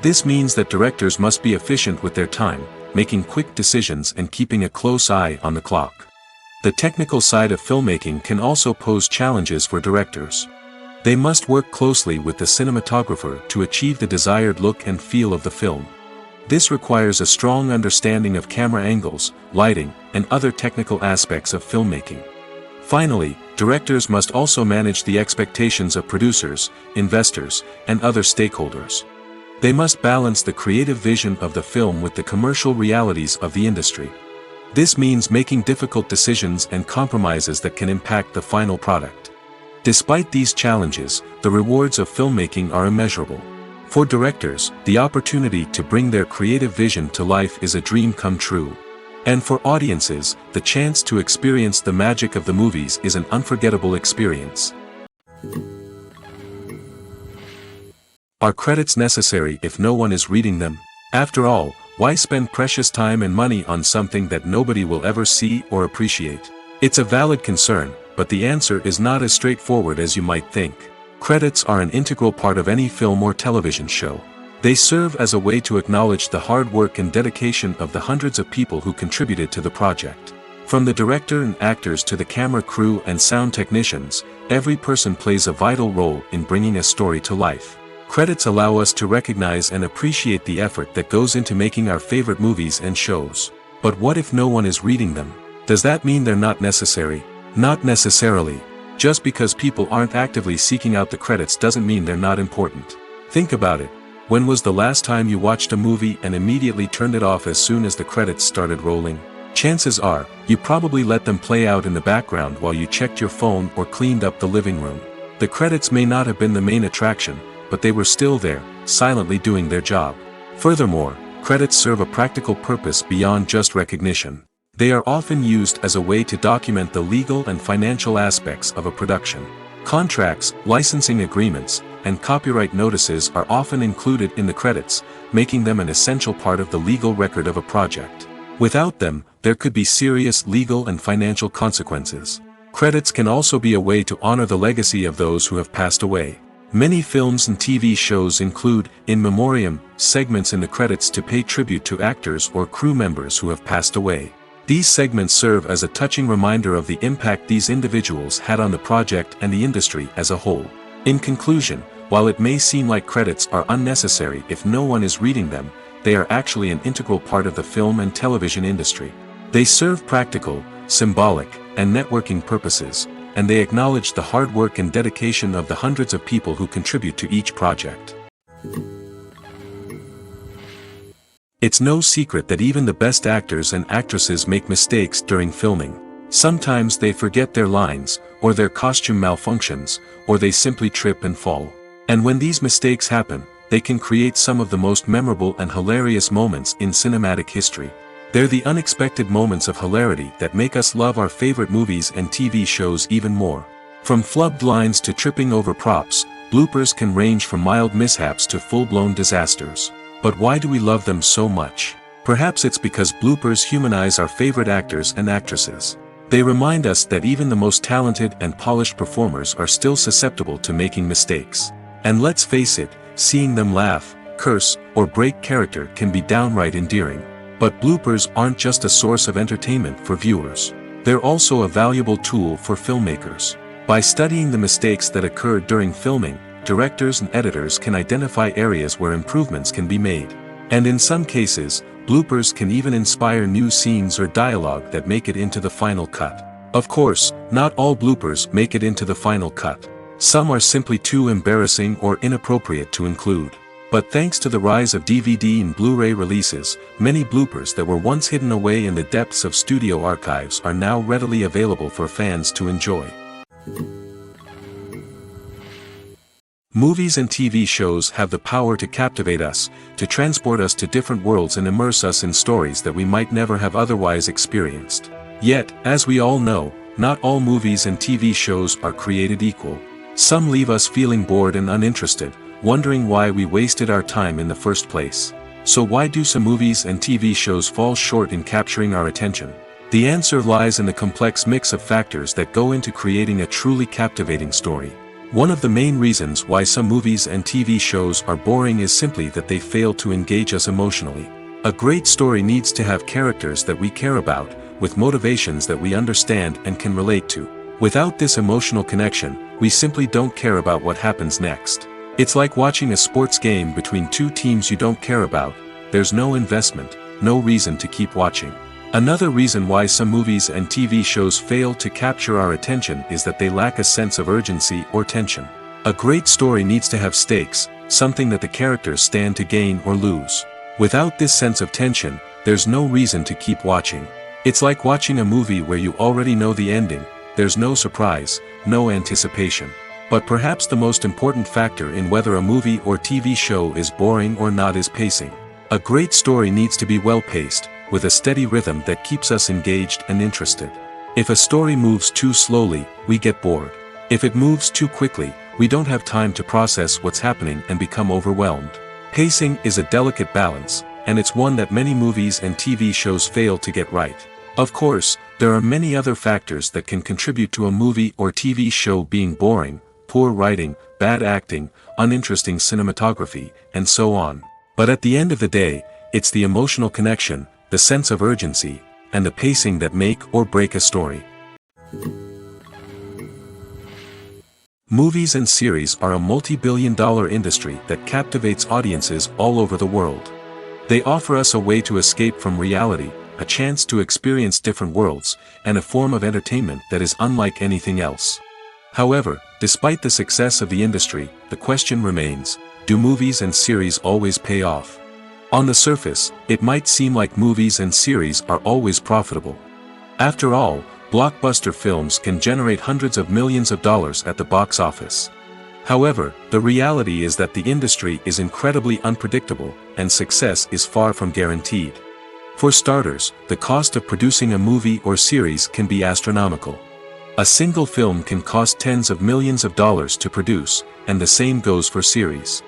This means that directors must be efficient with their time, making quick decisions and keeping a close eye on the clock. The technical side of filmmaking can also pose challenges for directors. They must work closely with the cinematographer to achieve the desired look and feel of the film. This requires a strong understanding of camera angles, lighting, and other technical aspects of filmmaking. Finally, directors must also manage the expectations of producers, investors, and other stakeholders. They must balance the creative vision of the film with the commercial realities of the industry. This means making difficult decisions and compromises that can impact the final product. Despite these challenges, the rewards of filmmaking are immeasurable. For directors, the opportunity to bring their creative vision to life is a dream come true. And for audiences, the chance to experience the magic of the movies is an unforgettable experience. Are credits necessary if no one is reading them? After all, why spend precious time and money on something that nobody will ever see or appreciate? It's a valid concern, but the answer is not as straightforward as you might think. Credits are an integral part of any film or television show. They serve as a way to acknowledge the hard work and dedication of the hundreds of people who contributed to the project. From the director and actors to the camera crew and sound technicians, every person plays a vital role in bringing a story to life. Credits allow us to recognize and appreciate the effort that goes into making our favorite movies and shows. But what if no one is reading them? Does that mean they're not necessary? Not necessarily. Just because people aren't actively seeking out the credits doesn't mean they're not important. Think about it. When was the last time you watched a movie and immediately turned it off as soon as the credits started rolling? Chances are, you probably let them play out in the background while you checked your phone or cleaned up the living room. The credits may not have been the main attraction, but they were still there, silently doing their job. Furthermore, credits serve a practical purpose beyond just recognition. They are often used as a way to document the legal and financial aspects of a production. Contracts, licensing agreements, and copyright notices are often included in the credits, making them an essential part of the legal record of a project. Without them, there could be serious legal and financial consequences. Credits can also be a way to honor the legacy of those who have passed away. Many films and TV shows include, in memoriam, segments in the credits to pay tribute to actors or crew members who have passed away. These segments serve as a touching reminder of the impact these individuals had on the project and the industry as a whole. In conclusion, while it may seem like credits are unnecessary if no one is reading them, they are actually an integral part of the film and television industry. They serve practical, symbolic, and networking purposes, and they acknowledge the hard work and dedication of the hundreds of people who contribute to each project. It's no secret that even the best actors and actresses make mistakes during filming. Sometimes they forget their lines, or their costume malfunctions, or they simply trip and fall. And when these mistakes happen, they can create some of the most memorable and hilarious moments in cinematic history. They're the unexpected moments of hilarity that make us love our favorite movies and TV shows even more. From flubbed lines to tripping over props, bloopers can range from mild mishaps to full-blown disasters. But why do we love them so much? Perhaps it's because bloopers humanize our favorite actors and actresses. They remind us that even the most talented and polished performers are still susceptible to making mistakes. And let's face it, seeing them laugh, curse, or break character can be downright endearing. But bloopers aren't just a source of entertainment for viewers. They're also a valuable tool for filmmakers. By studying the mistakes that occurred during filming, directors and editors can identify areas where improvements can be made. And in some cases, bloopers can even inspire new scenes or dialogue that make it into the final cut. Of course, not all bloopers make it into the final cut. Some are simply too embarrassing or inappropriate to include. But thanks to the rise of DVD and Blu-ray releases, many bloopers that were once hidden away in the depths of studio archives are now readily available for fans to enjoy. Movies and TV shows have the power to captivate us, to transport us to different worlds and immerse us in stories that we might never have otherwise experienced. Yet, as we all know, not all movies and TV shows are created equal. Some leave us feeling bored and uninterested, wondering why we wasted our time in the first place. So why do some movies and TV shows fall short in capturing our attention? The answer lies in the complex mix of factors that go into creating a truly captivating story. One of the main reasons why some movies and TV shows are boring is simply that they fail to engage us emotionally. A great story needs to have characters that we care about, with motivations that we understand and can relate to. Without this emotional connection, we simply don't care about what happens next. It's like watching a sports game between two teams you don't care about. There's no investment, no reason to keep watching. Another reason why some movies and TV shows fail to capture our attention is that they lack a sense of urgency or tension. A great story needs to have stakes, something that the characters stand to gain or lose. Without this sense of tension, there's no reason to keep watching. It's like watching a movie where you already know the ending. There's no surprise, no anticipation. But perhaps the most important factor in whether a movie or TV show is boring or not is pacing. A great story needs to be well-paced, with a steady rhythm that keeps us engaged and interested. If a story moves too slowly, we get bored. If it moves too quickly, we don't have time to process what's happening and become overwhelmed. Pacing is a delicate balance, and it's one that many movies and TV shows fail to get right. Of course, there are many other factors that can contribute to a movie or TV show being boring: poor writing, bad acting, uninteresting cinematography, and so on. But at the end of the day, it's the emotional connection, the sense of urgency, and the pacing that make or break a story. Movies and series are a multi-billion-dollar industry that captivates audiences all over the world. They offer us a way to escape from reality, a chance to experience different worlds, and a form of entertainment that is unlike anything else. However, despite the success of the industry, the question remains: do movies and series always pay off? On the surface, it might seem like movies and series are always profitable. After all, blockbuster films can generate hundreds of millions of dollars at the box office. However, the reality is that the industry is incredibly unpredictable, and success is far from guaranteed. For starters, the cost of producing a movie or series can be astronomical. A single film can cost tens of millions of dollars to produce, and the same goes for series.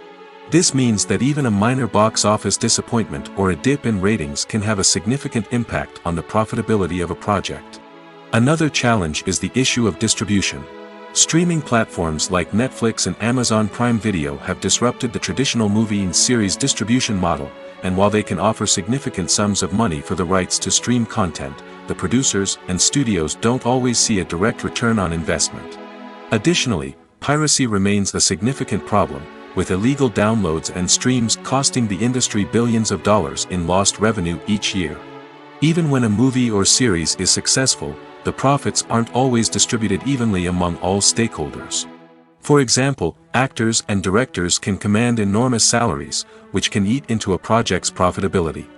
This means that even a minor box office disappointment or a dip in ratings can have a significant impact on the profitability of a project. Another challenge is the issue of distribution. Streaming platforms like Netflix and Amazon Prime Video have disrupted the traditional movie and series distribution model, and while they can offer significant sums of money for the rights to stream content, the producers and studios don't always see a direct return on investment. Additionally, piracy remains a significant problem, with illegal downloads and streams costing the industry billions of dollars in lost revenue each year. Even when a movie or series is successful, the profits aren't always distributed evenly among all stakeholders. For example, actors and directors can command enormous salaries, which can eat into a project's profitability.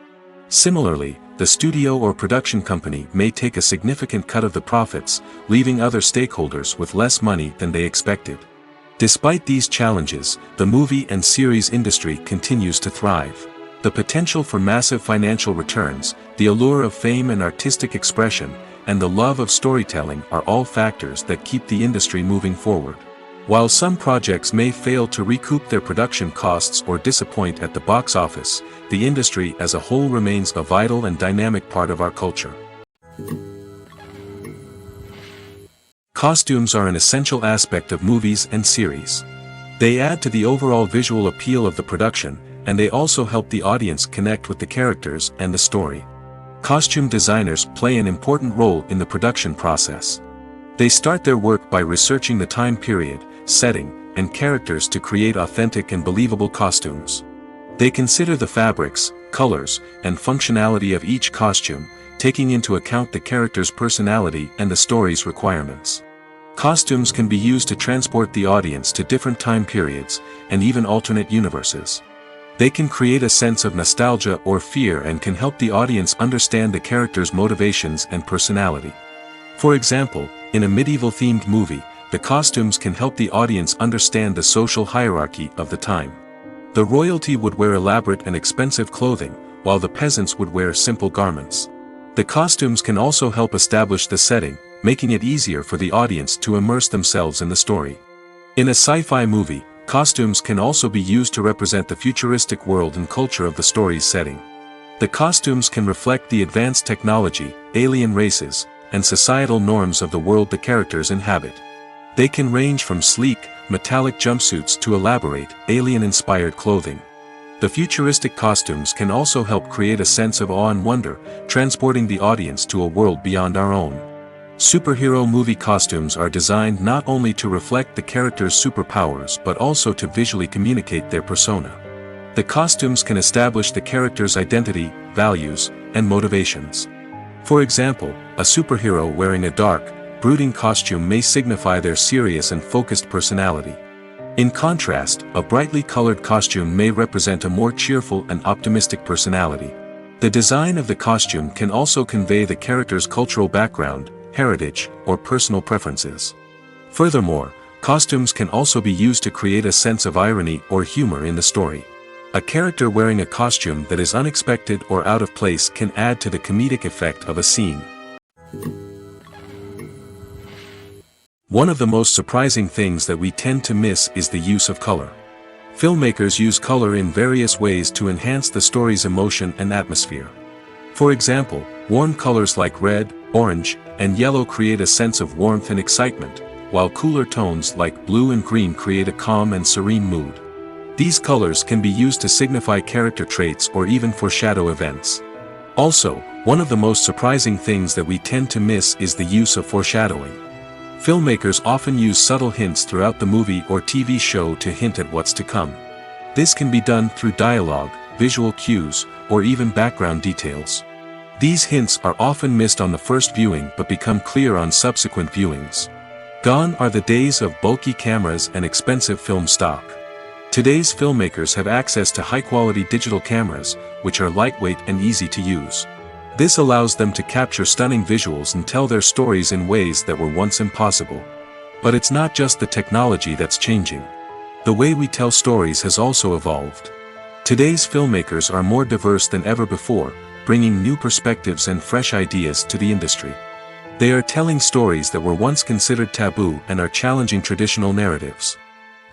Similarly, the studio or production company may take a significant cut of the profits, leaving other stakeholders with less money than they expected. Despite these challenges, the movie and series industry continues to thrive. The potential for massive financial returns, the allure of fame and artistic expression, and the love of storytelling are all factors that keep the industry moving forward. While some projects may fail to recoup their production costs or disappoint at the box office, the industry as a whole remains a vital and dynamic part of our culture. Costumes are an essential aspect of movies and series. They add to the overall visual appeal of the production, and they also help the audience connect with the characters and the story. Costume designers play an important role in the production process. They start their work by researching the time period, setting, and characters to create authentic and believable costumes. They consider the fabrics, colors, and functionality of each costume, taking into account the character's personality and the story's requirements. Costumes can be used to transport the audience to different time periods, and even alternate universes. They can create a sense of nostalgia or fear and can help the audience understand the character's motivations and personality. For example, in a medieval-themed movie, the costumes can help the audience understand the social hierarchy of the time. The royalty would wear elaborate and expensive clothing, while the peasants would wear simple garments. The costumes can also help establish the setting, making it easier for the audience to immerse themselves in the story. In a sci-fi movie, costumes can also be used to represent the futuristic world and culture of the story's setting. The costumes can reflect the advanced technology, alien races, and societal norms of the world the characters inhabit. They can range from sleek, metallic jumpsuits to elaborate, alien-inspired clothing. The futuristic costumes can also help create a sense of awe and wonder, transporting the audience to a world beyond our own. Superhero movie costumes are designed not only to reflect the character's superpowers but also to visually communicate their persona. The costumes can establish the character's identity, values, and motivations. For example, a superhero wearing a dark, brooding costume may signify their serious and focused personality. In contrast, a brightly colored costume may represent a more cheerful and optimistic personality. The design of the costume can also convey the character's cultural background, heritage, or personal preferences. Furthermore, costumes can also be used to create a sense of irony or humor in the story. A character wearing a costume that is unexpected or out of place can add to the comedic effect of a scene. One of the most surprising things that we tend to miss is the use of color. Filmmakers use color in various ways to enhance the story's emotion and atmosphere. For example, warm colors like red, orange, and yellow create a sense of warmth and excitement, while cooler tones like blue and green create a calm and serene mood. These colors can be used to signify character traits or even foreshadow events. Also, one of the most surprising things that we tend to miss is the use of foreshadowing. Filmmakers often use subtle hints throughout the movie or TV show to hint at what's to come. This can be done through dialogue, visual cues, or even background details. These hints are often missed on the first viewing but become clear on subsequent viewings. Gone are the days of bulky cameras and expensive film stock. Today's filmmakers have access to high-quality digital cameras, which are lightweight and easy to use. This allows them to capture stunning visuals and tell their stories in ways that were once impossible. But it's not just the technology that's changing. The way we tell stories has also evolved. Today's filmmakers are more diverse than ever before, bringing new perspectives and fresh ideas to the industry. They are telling stories that were once considered taboo and are challenging traditional narratives.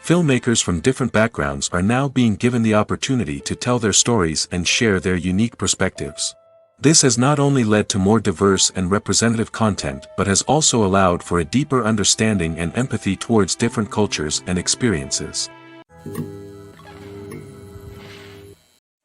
Filmmakers from different backgrounds are now being given the opportunity to tell their stories and share their unique perspectives. This has not only led to more diverse and representative content but has also allowed for a deeper understanding and empathy towards different cultures and experiences.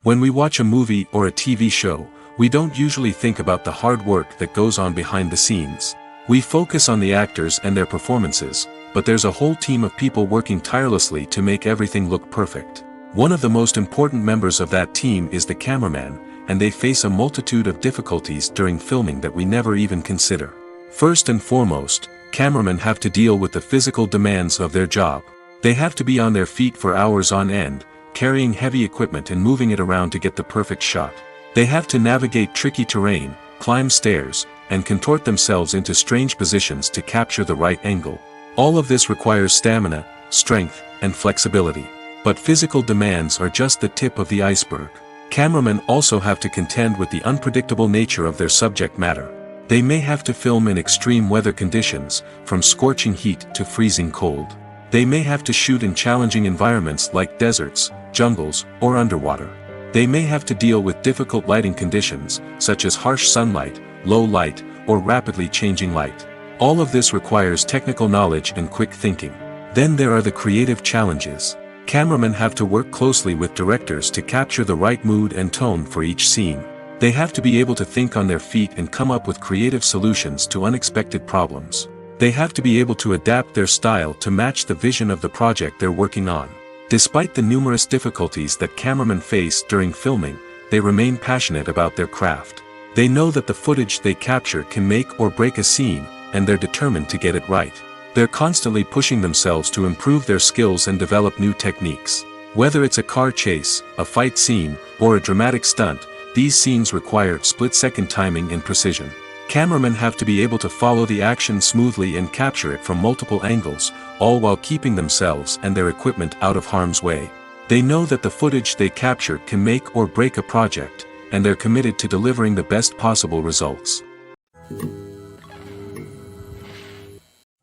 When we watch a movie or a TV show, we don't usually think about the hard work that goes on behind the scenes. We focus on the actors and their performances, but there's a whole team of people working tirelessly to make everything look perfect. One of the most important members of that team is the cameraman, and they face a multitude of difficulties during filming that we never even consider. First and foremost, cameramen have to deal with the physical demands of their job. They have to be on their feet for hours on end, carrying heavy equipment and moving it around to get the perfect shot. They have to navigate tricky terrain, climb stairs, and contort themselves into strange positions to capture the right angle. All of this requires stamina, strength, and flexibility. But physical demands are just the tip of the iceberg. Cameramen also have to contend with the unpredictable nature of their subject matter. They may have to film in extreme weather conditions, from scorching heat to freezing cold. They may have to shoot in challenging environments like deserts, jungles, or underwater. They may have to deal with difficult lighting conditions, such as harsh sunlight, low light, or rapidly changing light. All of this requires technical knowledge and quick thinking. Then there are the creative challenges. Cameramen have to work closely with directors to capture the right mood and tone for each scene. They have to be able to think on their feet and come up with creative solutions to unexpected problems. They have to be able to adapt their style to match the vision of the project they're working on. Despite the numerous difficulties that cameramen face during filming, they remain passionate about their craft. They know that the footage they capture can make or break a scene, and they're determined to get it right. They're constantly pushing themselves to improve their skills and develop new techniques. Whether it's a car chase, a fight scene, or a dramatic stunt, these scenes require split-second timing and precision. Cameramen have to be able to follow the action smoothly and capture it from multiple angles, all while keeping themselves and their equipment out of harm's way. They know that the footage they capture can make or break a project, and they're committed to delivering the best possible results.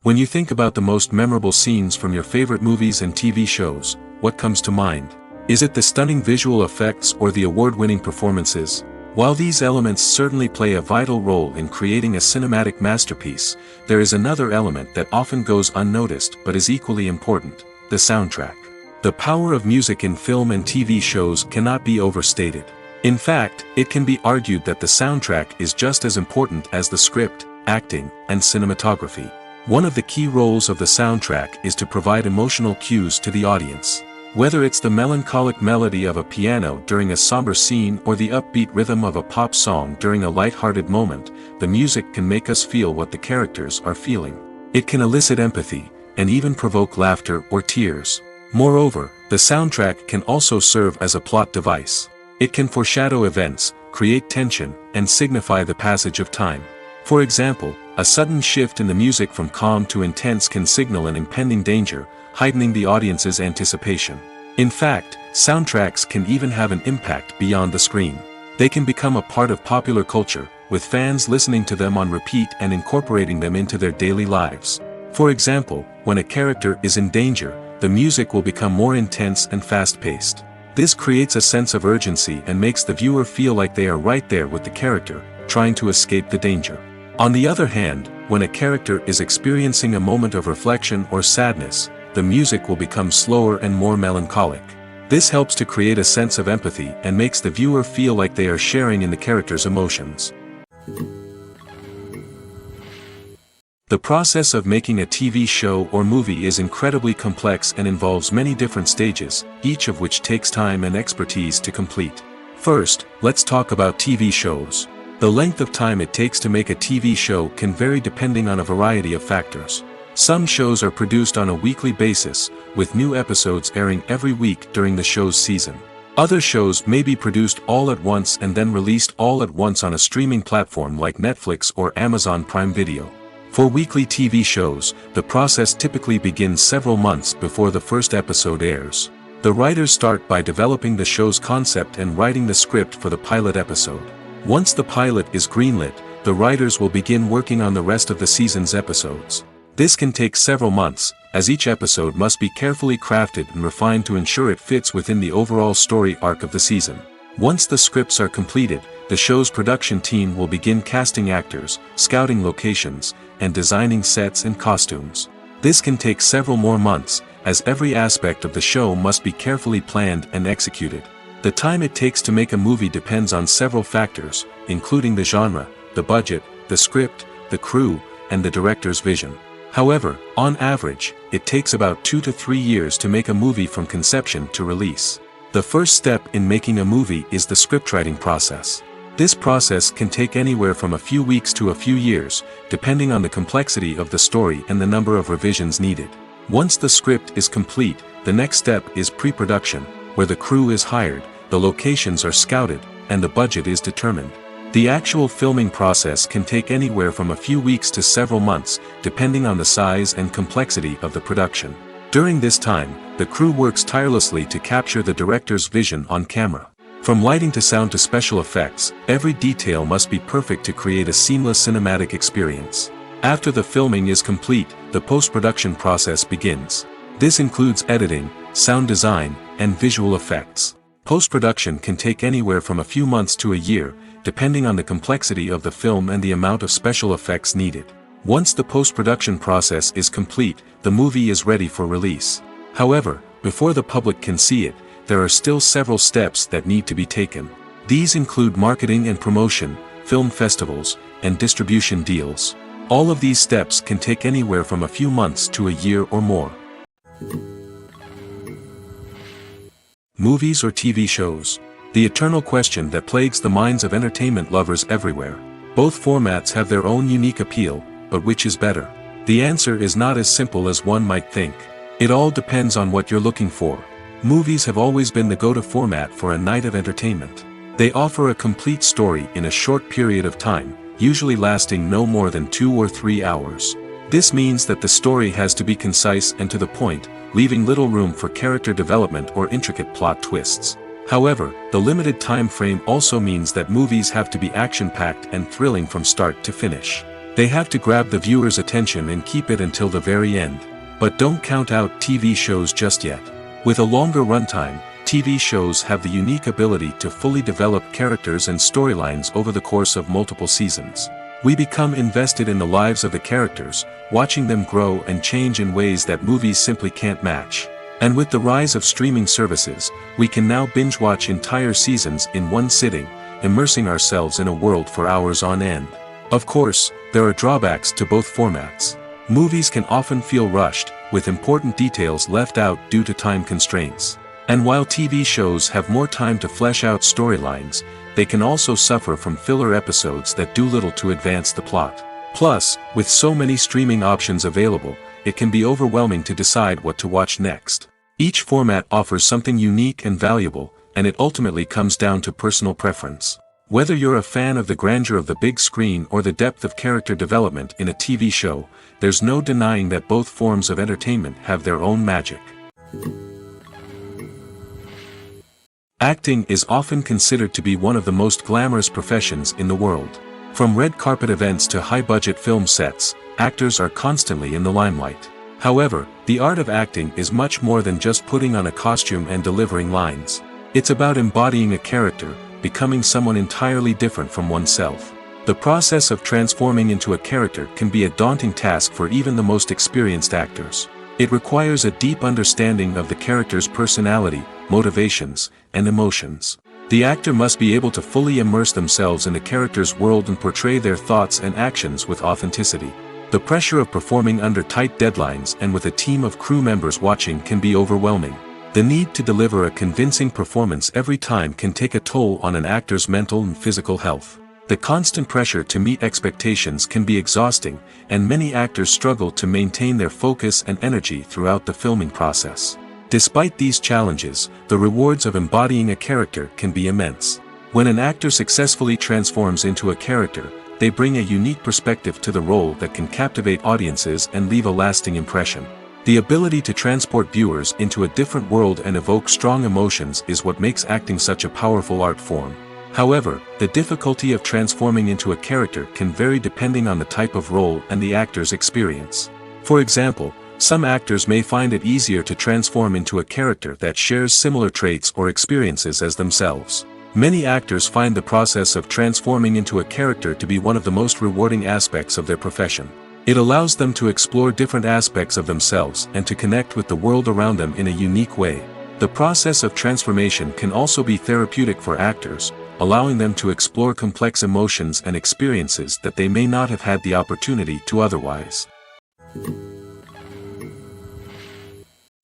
When you think about the most memorable scenes from your favorite movies and TV shows, what comes to mind? Is it the stunning visual effects or the award-winning performances? While these elements certainly play a vital role in creating a cinematic masterpiece, there is another element that often goes unnoticed but is equally important: the soundtrack. The power of music in film and TV shows cannot be overstated. In fact, it can be argued that the soundtrack is just as important as the script, acting, and cinematography. One of the key roles of the soundtrack is to provide emotional cues to the audience. Whether it's the melancholic melody of a piano during a somber scene or the upbeat rhythm of a pop song during a light-hearted moment, the music can make us feel what the characters are feeling. It can elicit empathy, and even provoke laughter or tears. Moreover, the soundtrack can also serve as a plot device. It can foreshadow events, create tension, and signify the passage of time. For example, a sudden shift in the music from calm to intense can signal an impending danger, heightening the audience's anticipation. In fact, soundtracks can even have an impact beyond the screen. They can become a part of popular culture, with fans listening to them on repeat and incorporating them into their daily lives. For example, when a character is in danger, the music will become more intense and fast-paced. This creates a sense of urgency and makes the viewer feel like they are right there with the character, trying to escape the danger. On the other hand, when a character is experiencing a moment of reflection or sadness, the music will become slower and more melancholic. This helps to create a sense of empathy and makes the viewer feel like they are sharing in the character's emotions. The process of making a TV show or movie is incredibly complex and involves many different stages, each of which takes time and expertise to complete. First, let's talk about TV shows. The length of time it takes to make a TV show can vary depending on a variety of factors. Some shows are produced on a weekly basis, with new episodes airing every week during the show's season. Other shows may be produced all at once and then released all at once on a streaming platform like Netflix or Amazon Prime Video. For weekly TV shows, the process typically begins several months before the first episode airs. The writers start by developing the show's concept and writing the script for the pilot episode. Once the pilot is greenlit, the writers will begin working on the rest of the season's episodes. This can take several months, as each episode must be carefully crafted and refined to ensure it fits within the overall story arc of the season. Once the scripts are completed, the show's production team will begin casting actors, scouting locations, and designing sets and costumes. This can take several more months, as every aspect of the show must be carefully planned and executed. The time it takes to make a movie depends on several factors, including the genre, the budget, the script, the crew, and the director's vision. However, on average, it takes about 2 to 3 years to make a movie from conception to release. The first step in making a movie is the scriptwriting process. This process can take anywhere from a few weeks to a few years, depending on the complexity of the story and the number of revisions needed. Once the script is complete, the next step is pre-production, where the crew is hired, the locations are scouted, and the budget is determined. The actual filming process can take anywhere from a few weeks to several months, depending on the size and complexity of the production. During this time, the crew works tirelessly to capture the director's vision on camera. From lighting to sound to special effects, every detail must be perfect to create a seamless cinematic experience. After the filming is complete, the post-production process begins. This includes editing, sound design, and visual effects. Post-production can take anywhere from a few months to a year, depending on the complexity of the film and the amount of special effects needed. Once the post-production process is complete, the movie is ready for release. However, before the public can see it, there are still several steps that need to be taken. These include marketing and promotion, film festivals, and distribution deals. All of these steps can take anywhere from a few months to a year or more. Movies or TV shows? The eternal question that plagues the minds of entertainment lovers everywhere. Both formats have their own unique appeal, but which is better? The answer is not as simple as one might think. It all depends on what you're looking for. Movies have always been the go-to format for a night of entertainment. They offer a complete story in a short period of time, usually lasting no more than 2 or 3 hours. This means that the story has to be concise and to the point, leaving little room for character development or intricate plot twists. However, the limited time frame also means that movies have to be action-packed and thrilling from start to finish. They have to grab the viewer's attention and keep it until the very end. But don't count out TV shows just yet. With a longer runtime, TV shows have the unique ability to fully develop characters and storylines over the course of multiple seasons. We become invested in the lives of the characters, watching them grow and change in ways that movies simply can't match. And with the rise of streaming services, we can now binge-watch entire seasons in one sitting, immersing ourselves in a world for hours on end. Of course, there are drawbacks to both formats. Movies can often feel rushed, with important details left out due to time constraints. And while TV shows have more time to flesh out storylines, they can also suffer from filler episodes that do little to advance the plot. Plus, with so many streaming options available, it can be overwhelming to decide what to watch next. Each format offers something unique and valuable, and it ultimately comes down to personal preference. Whether you're a fan of the grandeur of the big screen or the depth of character development in a TV show, there's no denying that both forms of entertainment have their own magic. Acting is often considered to be one of the most glamorous professions in the world. From red carpet events to high-budget film sets, actors are constantly in the limelight. However, the art of acting is much more than just putting on a costume and delivering lines. It's about embodying a character, becoming someone entirely different from oneself. The process of transforming into a character can be a daunting task for even the most experienced actors. It requires a deep understanding of the character's personality, motivations, and emotions. The actor must be able to fully immerse themselves in the character's world and portray their thoughts and actions with authenticity. The pressure of performing under tight deadlines and with a team of crew members watching can be overwhelming. The need to deliver a convincing performance every time can take a toll on an actor's mental and physical health. The constant pressure to meet expectations can be exhausting, and many actors struggle to maintain their focus and energy throughout the filming process. Despite these challenges, the rewards of embodying a character can be immense. When an actor successfully transforms into a character, they bring a unique perspective to the role that can captivate audiences and leave a lasting impression. The ability to transport viewers into a different world and evoke strong emotions is what makes acting such a powerful art form. However, the difficulty of transforming into a character can vary depending on the type of role and the actor's experience. For example, some actors may find it easier to transform into a character that shares similar traits or experiences as themselves. Many actors find the process of transforming into a character to be one of the most rewarding aspects of their profession. It allows them to explore different aspects of themselves and to connect with the world around them in a unique way. The process of transformation can also be therapeutic for actors, allowing them to explore complex emotions and experiences that they may not have had the opportunity to otherwise.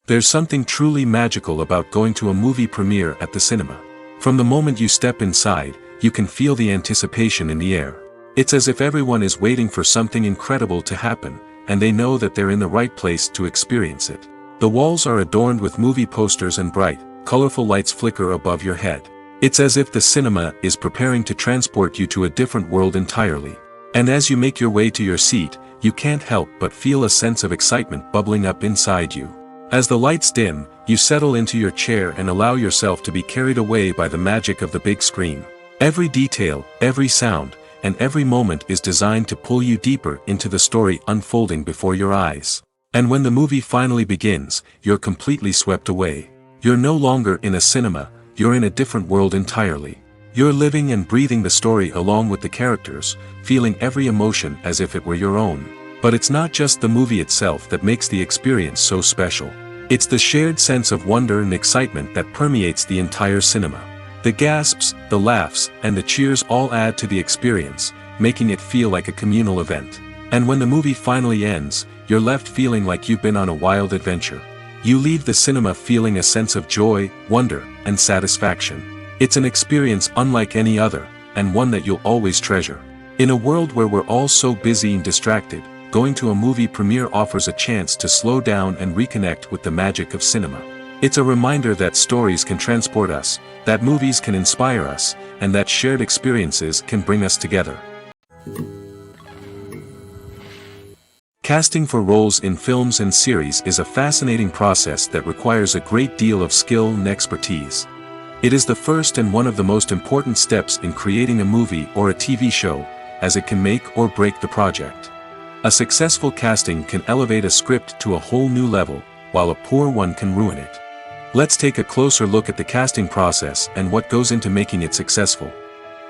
There's something truly magical about going to a movie premiere at the cinema. From the moment you step inside, you can feel the anticipation in the air. It's as if everyone is waiting for something incredible to happen, and they know that they're in the right place to experience it. The walls are adorned with movie posters and bright, colorful lights flicker above your head. It's as if the cinema is preparing to transport you to a different world entirely. And as you make your way to your seat, you can't help but feel a sense of excitement bubbling up inside you. As the lights dim, you settle into your chair and allow yourself to be carried away by the magic of the big screen. Every detail, every sound, and every moment is designed to pull you deeper into the story unfolding before your eyes. And when the movie finally begins, you're completely swept away. You're no longer in a cinema, you're in a different world entirely. You're living and breathing the story along with the characters, feeling every emotion as if it were your own. But it's not just the movie itself that makes the experience so special. It's the shared sense of wonder and excitement that permeates the entire cinema. The gasps, the laughs, and the cheers all add to the experience, making it feel like a communal event. And when the movie finally ends, you're left feeling like you've been on a wild adventure. You leave the cinema feeling a sense of joy, wonder, and satisfaction. It's an experience unlike any other, and one that you'll always treasure. In a world where we're all so busy and distracted, going to a movie premiere offers a chance to slow down and reconnect with the magic of cinema. It's a reminder that stories can transport us, that movies can inspire us, and that shared experiences can bring us together. Casting for roles in films and series is a fascinating process that requires a great deal of skill and expertise. It is the first and one of the most important steps in creating a movie or a TV show, as it can make or break the project. A successful casting can elevate a script to a whole new level, while a poor one can ruin it. Let's take a closer look at the casting process and what goes into making it successful.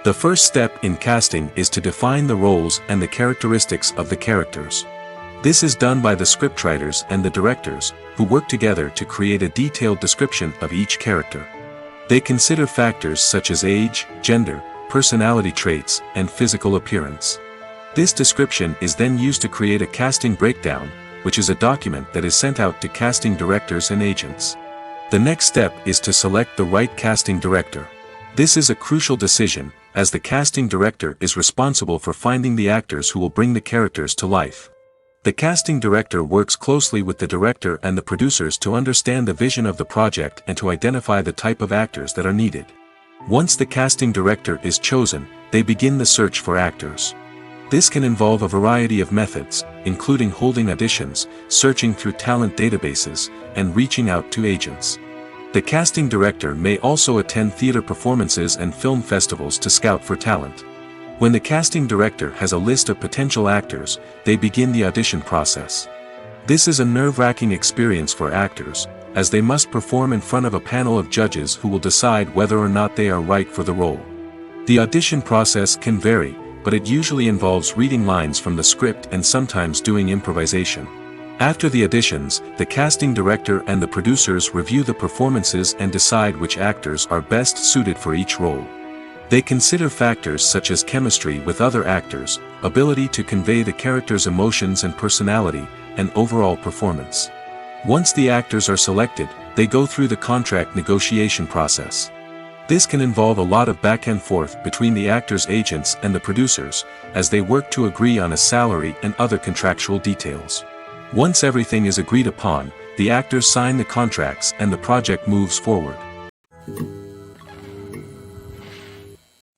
The first step in casting is to define the roles and the characteristics of the characters. This is done by the scriptwriters and the directors, who work together to create a detailed description of each character. They consider factors such as age, gender, personality traits, and physical appearance. This description is then used to create a casting breakdown, which is a document that is sent out to casting directors and agents. The next step is to select the right casting director. This is a crucial decision, as the casting director is responsible for finding the actors who will bring the characters to life. The casting director works closely with the director and the producers to understand the vision of the project and to identify the type of actors that are needed. Once the casting director is chosen, they begin the search for actors. This can involve a variety of methods, including holding auditions, searching through talent databases, and reaching out to agents. The casting director may also attend theater performances and film festivals to scout for talent. When the casting director has a list of potential actors, they begin the audition process. This is a nerve-wracking experience for actors, as they must perform in front of a panel of judges who will decide whether or not they are right for the role. The audition process can vary, but it usually involves reading lines from the script and sometimes doing improvisation. After the auditions, the casting director and the producers review the performances and decide which actors are best suited for each role. They consider factors such as chemistry with other actors, ability to convey the character's emotions and personality, and overall performance. Once the actors are selected, they go through the contract negotiation process. This can involve a lot of back and forth between the actors' agents and the producers, as they work to agree on a salary and other contractual details. Once everything is agreed upon, the actors sign the contracts and the project moves forward.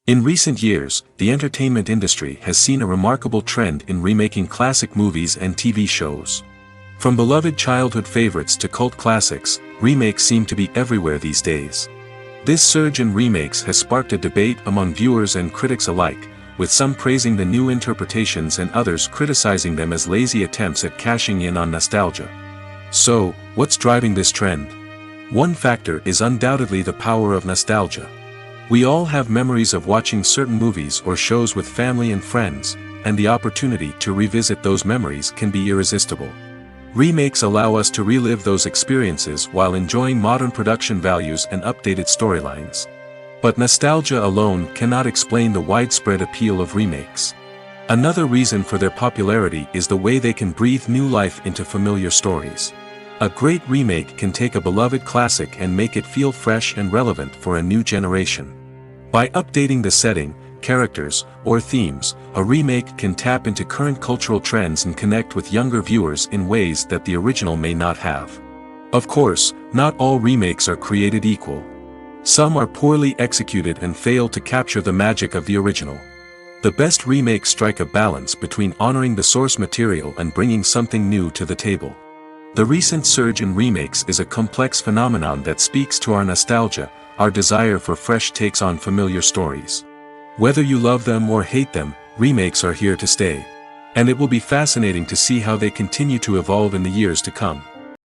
In recent years, the entertainment industry has seen a remarkable trend in remaking classic movies and TV shows. From beloved childhood favorites to cult classics, remakes seem to be everywhere these days. This surge in remakes has sparked a debate among viewers and critics alike, with some praising the new interpretations and others criticizing them as lazy attempts at cashing in on nostalgia. So, what's driving this trend? One factor is undoubtedly the power of nostalgia. We all have memories of watching certain movies or shows with family and friends, and the opportunity to revisit those memories can be irresistible. Remakes allow us to relive those experiences while enjoying modern production values and updated storylines. But nostalgia alone cannot explain the widespread appeal of remakes. Another reason for their popularity is the way they can breathe new life into familiar stories. A great remake can take a beloved classic and make it feel fresh and relevant for a new generation. By updating the setting, characters, or themes, a remake can tap into current cultural trends and connect with younger viewers in ways that the original may not have. Of course, not all remakes are created equal. Some are poorly executed and fail to capture the magic of the original. The best remakes strike a balance between honoring the source material and bringing something new to the table. The recent surge in remakes is a complex phenomenon that speaks to our nostalgia, our desire for fresh takes on familiar stories. Whether you love them or hate them, remakes are here to stay. And it will be fascinating to see how they continue to evolve in the years to come.